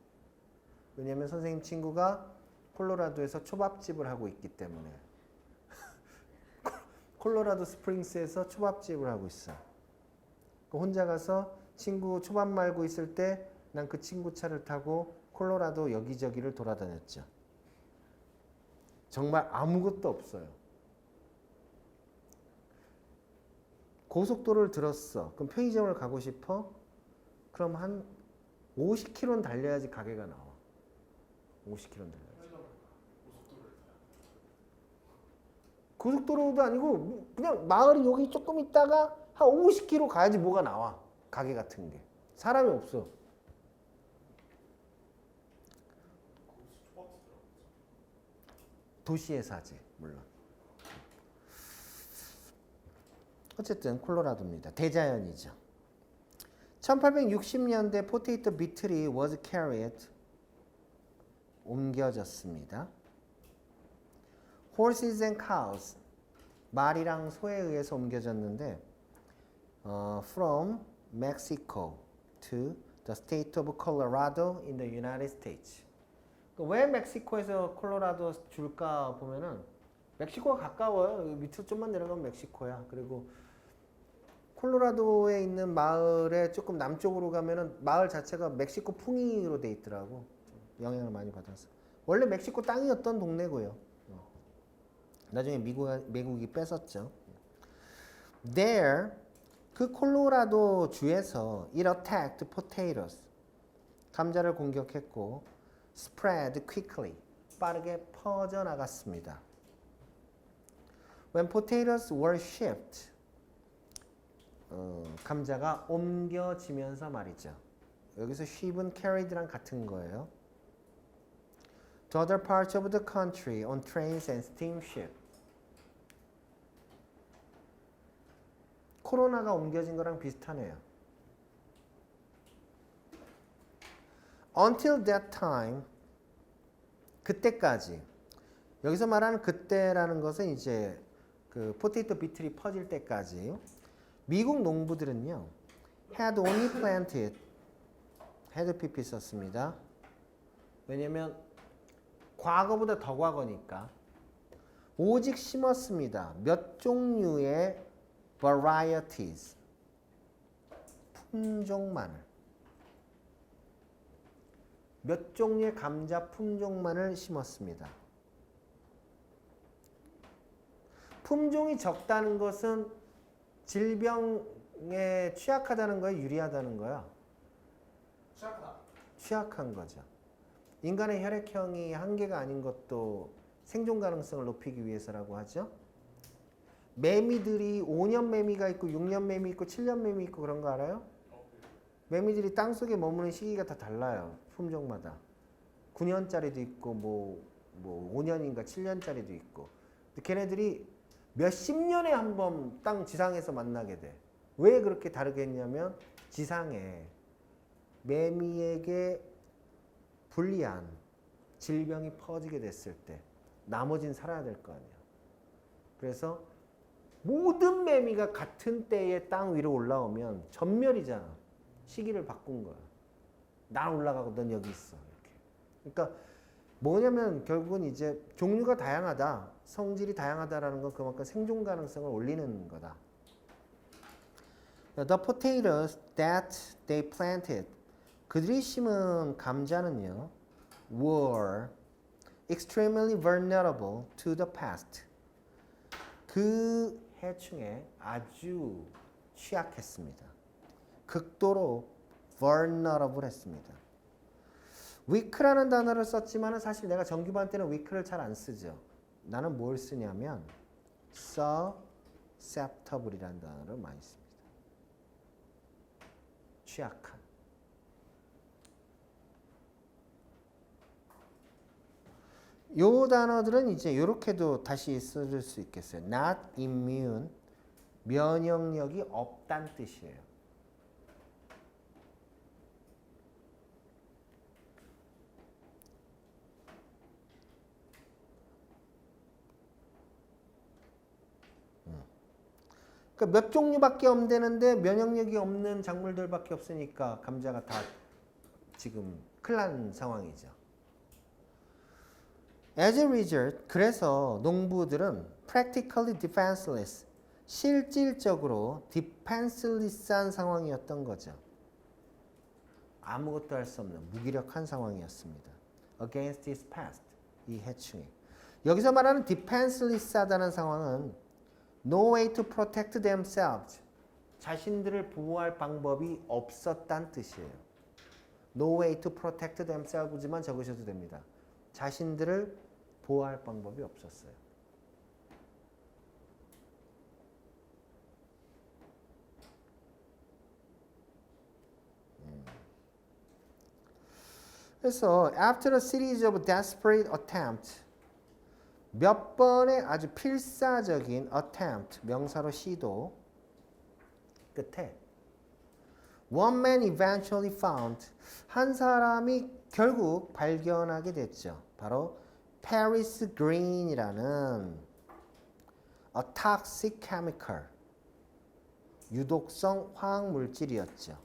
왜냐면 선생님 친구가 콜로라도에서 초밥집을 하고 있기 때문에 콜로라도 스프링스에서 초밥집을 하고 있어. 혼자 가서 친구 초밥 말고 있을 때 난 그 친구 차를 타고 콜로라도 여기저기를 돌아다녔죠. 정말 아무것도 없어요. 고속도로를 들었어. 그럼 편의점을 가고 싶어? 그럼 한 50km는 달려야지 가게가 나와. 50km는 달려야지. 고속도로도 아니고 그냥 마을이 여기 조금 있다가 한 50km 가야지 뭐가 나와. 가게 같은 게. 사람이 없어. 도시에 사지 물론. 어쨌든 콜로라도입니다. 대자연이죠. 1860년대 포테이토 비틀이 was carried 옮겨졌습니다. Horses and cows 말이랑 소에 의해서 옮겨졌는데 from Mexico to the state of Colorado in the United States. 왜 멕시코에서 콜로라도 줄까 보면은 멕시코가 가까워요. 밑으로 좀만 내려가면 멕시코야. 그리고 콜로라도에 있는 마을에 조금 남쪽으로 가면은 마을 자체가 멕시코 풍이로 돼 있더라고. 영향을 많이 받아서. 원래 멕시코 땅이었던 동네고요. 나중에 미국이 뺏었죠. There 그 콜로라도 주에서 it attacked potatoes 감자를 공격했고 spread quickly 빠르게 퍼져 나갔습니다. When potatoes were shipped 감자가 옮겨지면서 말이죠. 여기서 ship은 carried랑 같은 거예요. To other parts of the country on trains and steamship. 코로나가 옮겨진 거랑 비슷하네요. Until that time, 그때까지. 여기서 말하는 그때라는 것은 이제 그 포테이토 비틀이 퍼질 때까지. 미국 농부들은요, had only planted, had pp 썼습니다. 왜냐면 과거보다 더 과거니까. 오직 심었습니다. 몇 종류의 varieties, 품종만을. 몇 종류의 감자 품종만을 심었습니다. 품종이 적다는 것은 질병에 취약하다는 거에 유리하다는 거야. 취약하다. 취약한 거죠. 인간의 혈액형이 한계가 아닌 것도 생존 가능성을 높이기 위해서라고 하죠. 매미들이 5년 매미가 있고 6년 매미 있고 7년 매미 있고 그런 거 알아요? 매미들이 땅속에 머무는 시기가 다 달라요. 품종마다. 9년짜리도 있고 뭐 5년인가 7년짜리도 있고. 걔네들이 몇십 년에 한 번 땅 지상에서 만나게 돼. 왜 그렇게 다르게 했냐면 지상에 매미에게 불리한 질병이 퍼지게 됐을 때 나머지는 살아야 될 거 아니야. 그래서 모든 매미가 같은 때에 땅 위로 올라오면 전멸이잖아. 시기를 바꾼 거야. 난 올라가고 넌 여기 있어. 이렇게. 그러니까 뭐냐면 결국은 이제 종류가 다양하다. 성질이 다양하다라는 건 그만큼 생존 가능성을 올리는 거다. The potatoes that they planted. 그들이 심은 감자는요. were extremely vulnerable to the pest. 그 해충에 아주 취약했습니다. 극도로 vulnerable 했습니다. weak라는 단어를 썼지만 사실 내가 정규반 때는 weak를 잘 안 쓰죠. 나는 뭘 쓰냐면 susceptible이라는 단어를 많이 씁니다. 취약한. 요 단어들은 이제 이렇게도 다시 쓸 수 있겠어요. Not immune, 면역력이 없다는 뜻이에요. 그러니까 몇 종류밖에 없는데 면역력이 없는 작물들밖에 없으니까 감자가 다 지금 큰일 난 상황이죠. As a result, 그래서 농부들은 practically defenseless, 실질적으로 defenseless한 상황이었던 거죠. 아무것도 할 수 없는 무기력한 상황이었습니다. Against this pest, 이 해충이. 여기서 말하는 defenseless하다는 상황은 no way to protect themselves, 자신들을 보호할 방법이 없었다는 뜻이에요. No way to protect themselves만 적으셔도 됩니다. 자신들을 보호할 방법이 없었어요. 그래서 after a series of desperate attempts, 몇 번의 아주 필사적인 attempt, 명사로 시도 끝에 one man eventually found, 한 사람이 결국 발견하게 됐죠. 바로 Paris Green이라는 a toxic chemical, 유독성 화학 물질이었죠.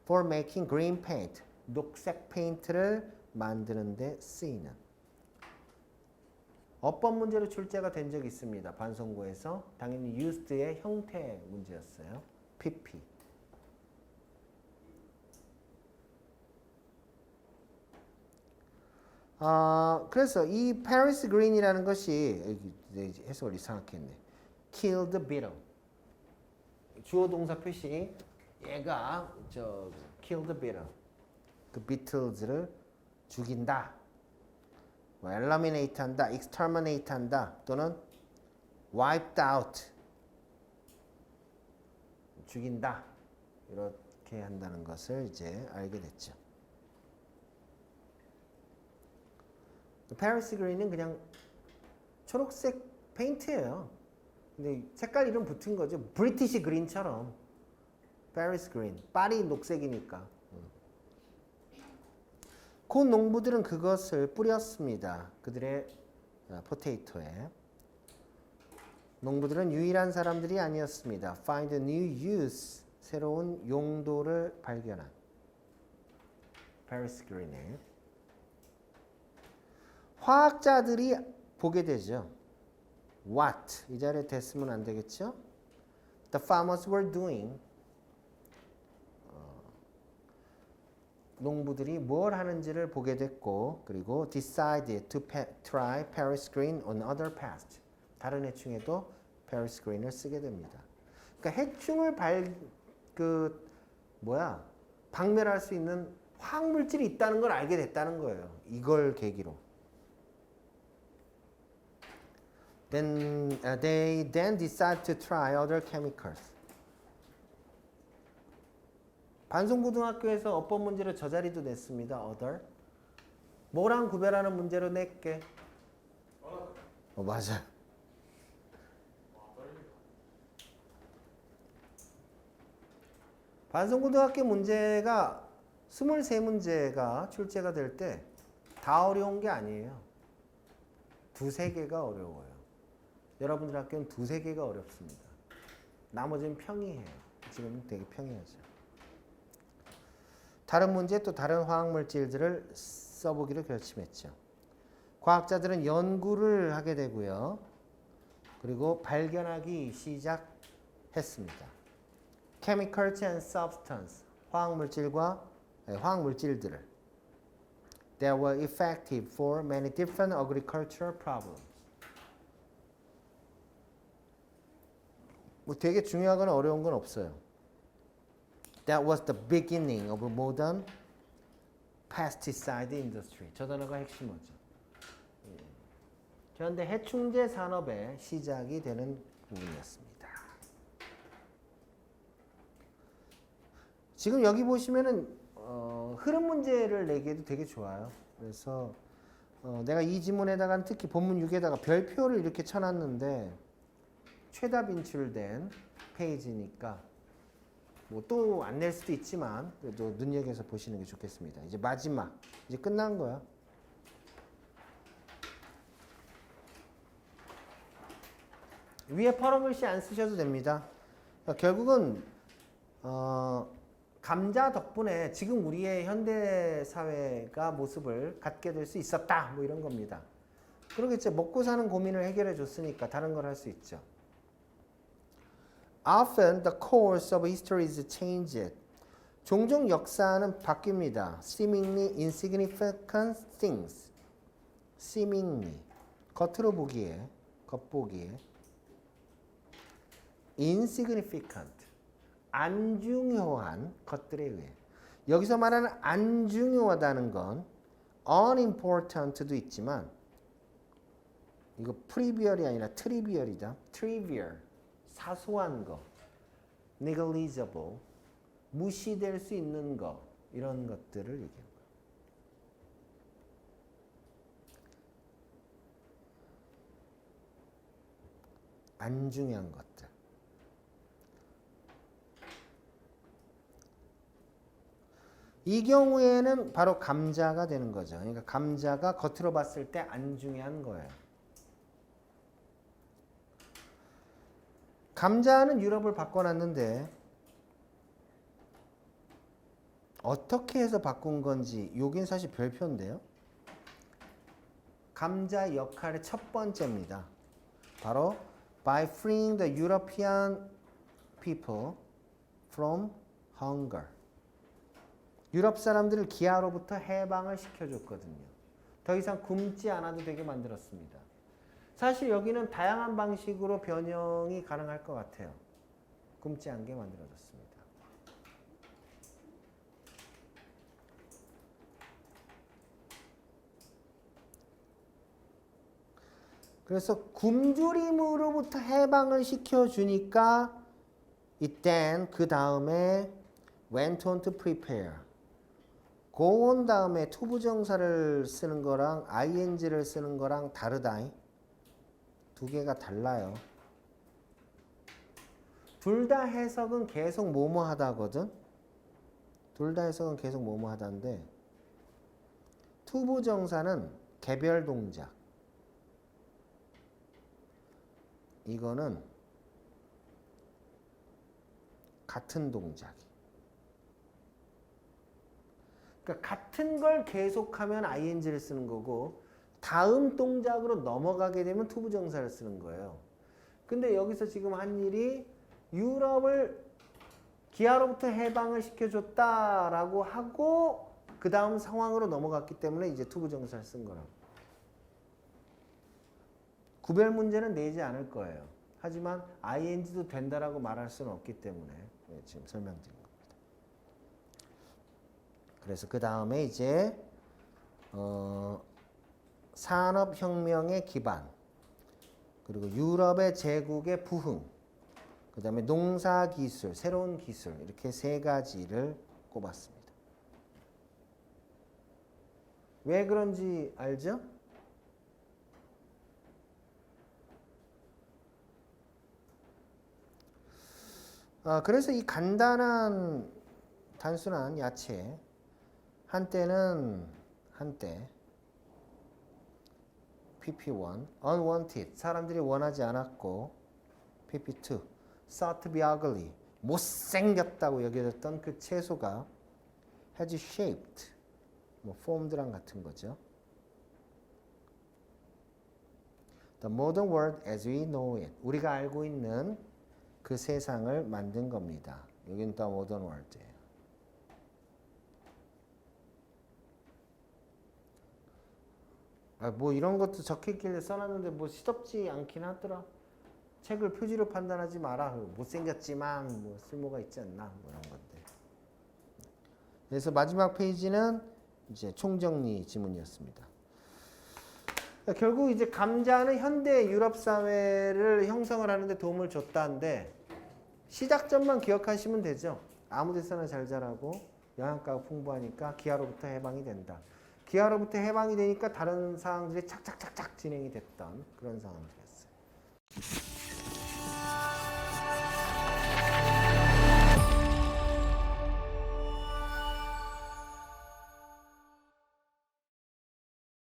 For making green paint, 녹색 페인트를 만드는 데 쓰이는. 어법 문제로 출제가 된 적이 있습니다. 반송고에서 당연히 used의 형태 문제였어요. PP. 그래서 이 Paris Green이라는 것이 해석을 이상하게 했네. Kill the beetle. 주어 동사 표시 얘가 kill the beetle. 그 비틀즈를 죽인다. 뭐 eliminate 한다, exterminate 한다, 또는 wiped out. 죽인다. 이렇게 한다는 것을 이제 알게 됐죠. 페리스 그린은 그냥 초록색 페인트예요. 근데 색깔 이름 붙은 거죠. 브리티시 그린처럼. 페리스 그린. 파리 녹색이니까. 그 농부들은 그것을 뿌렸습니다. 그들의 포테이토에. 농부들은 유일한 사람들이 아니었습니다. Find a new use. 새로운 용도를 발견한. 페리스 그린의. 화학자들이 보게 되죠. What? 이 자리에 됐으면 안 되겠죠? The farmers were doing. 농부들이 뭘 하는지를 보게 됐고, 그리고 decided to try Paris Green on other pests. 다른 해충에도 Paris Green을 쓰게 됩니다. 그러니까 해충을 박멸할 수 있는 화학물질이 있다는 걸 알게 됐다는 거예요. 이걸 계기로. They then decide to try other chemicals. 반송고등학교에서 어법 문제로 저 자리도 냈습니다. other. 뭐랑 구별하는 문제로 낼게. 맞아요. 반송고등학교 문제가 23문제가 출제가 될 때 다 어려운 게 아니에요. 두세 개가 어려워요. 여러분들 학교는 두세 개가 어렵습니다. 나머지는 평이해요. 지금은 되게 평이하죠. 다른 문제 또 다른 화학물질들을 써보기로 결심했죠. 과학자들은 연구를 하게 되고요. 그리고 발견하기 시작했습니다. Chemicals and substance, 화학물질들을 that were effective for many different agricultural problems. 뭐 되게 중요하거나 어려운 건 없어요. That was the beginning of modern pesticide industry. 저 단어가 핵심어죠. 현대 해충제 산업의 시작이 되는 부분이었습니다. 지금 여기 보시면은 흐름 문제를 내기에도 되게 좋아요. 그래서 내가 이 지문에다가 특히 본문 6에다가 별표를 이렇게 쳐놨는데 최다 빈출된 페이지니까 뭐 또 안 낼 수도 있지만 그래도 눈여겨서 보시는 게 좋겠습니다. 이제 마지막, 이제 끝난 거야. 위에 파란 글씨 안 쓰셔도 됩니다. 그러니까 결국은 감자 덕분에 지금 우리의 현대 사회가 모습을 갖게 될 수 있었다, 뭐 이런 겁니다. 그러겠죠. 먹고 사는 고민을 해결해 줬으니까 다른 걸 할 수 있죠. Often the course of history is changed. 종종 역사는 바뀝니다. Seemingly insignificant things. Seemingly. 겉으로 보기에, 겉보기에. Insignificant. 안 중요한 것들에 의해. 여기서 말하는 안 중요하다는 건 unimportant도 있지만 이거 trivial이 아니라 trivial이다. trivial. 사소한 거, negligible, 무시될 수 있는 거, 이런 것들을 얘기합니다. 안 중요한 것들. 이 경우에는 바로 감자가 되는 거죠. 그러니까 감자가 겉으로 봤을 때 안 중요한 거예요. 감자는 유럽을 바꿔놨는데 어떻게 해서 바꾼 건지 여긴 사실 별표인데요. 감자 역할의 첫 번째입니다. 바로 by freeing the European people from hunger. 유럽 사람들을 기아로부터 해방을 시켜줬거든요. 더 이상 굶지 않아도 되게 만들었습니다. 사실 여기는 다양한 방식으로 변형이 가능할 것 같아요. 굶지 않게 만들어졌습니다. 그래서 굶주림으로부터 해방을 시켜주니까 이땐 그 다음에 went on to prepare. go on 다음에 투부정사를 쓰는 거랑 ing를 쓰는 거랑 다르다. 두 개가 달라요. 둘 다 해석은 계속 뭐뭐 하다거든. 둘 다 해석은 계속 뭐뭐 하다인데 투부정사는 개별 동작. 이거는 같은 동작이. 그러니까 같은 걸 계속하면 ing를 쓰는 거고 다음 동작으로 넘어가게 되면 투부정사를 쓰는 거예요. 근데 여기서 지금 한 일이 유럽을 기아로부터 해방을 시켜줬다라고 하고 그 다음 상황으로 넘어갔기 때문에 이제 투부정사를 쓴 거라고. 구별 문제는 내지 않을 거예요. 하지만 ing도 된다라고 말할 수는 없기 때문에 지금 설명드린 겁니다. 그래서 그 다음에 이제 산업혁명의 기반, 그리고 유럽의 제국의 부흥, 그 다음에 농사기술, 새로운 기술, 이렇게 세 가지를 꼽았습니다. 왜 그런지 알죠? 그래서 이 간단한 단순한 야채, 한때 PP1 unwanted 사람들이 원하지 않았고 PP2 thought to be ugly 못생겼다고 여겨졌던 그 채소가 has shaped formed랑 같은 거죠. The modern world as we know it 우리가 알고 있는 그 세상을 만든 겁니다. 여긴 The modern world예요. 뭐 이런 것도 적혀있길래 써놨는데 뭐 시덥지 않긴 하더라. 책을 표지로 판단하지 마라. 못생겼지만 뭐 쓸모가 있지 않나 뭐 이런 건데. 그래서 마지막 페이지는 이제 총정리 지문이었습니다. 결국 이제 감자는 현대 유럽 사회를 형성을 하는데 도움을 줬다는데 시작점만 기억하시면 되죠. 아무 데서나 잘 자라고 영양가가 풍부하니까 기아로부터 해방이 된다. 기아로부터 해방이 되니까 다른 사항들이 착착착착 진행이 됐던 그런 상황들.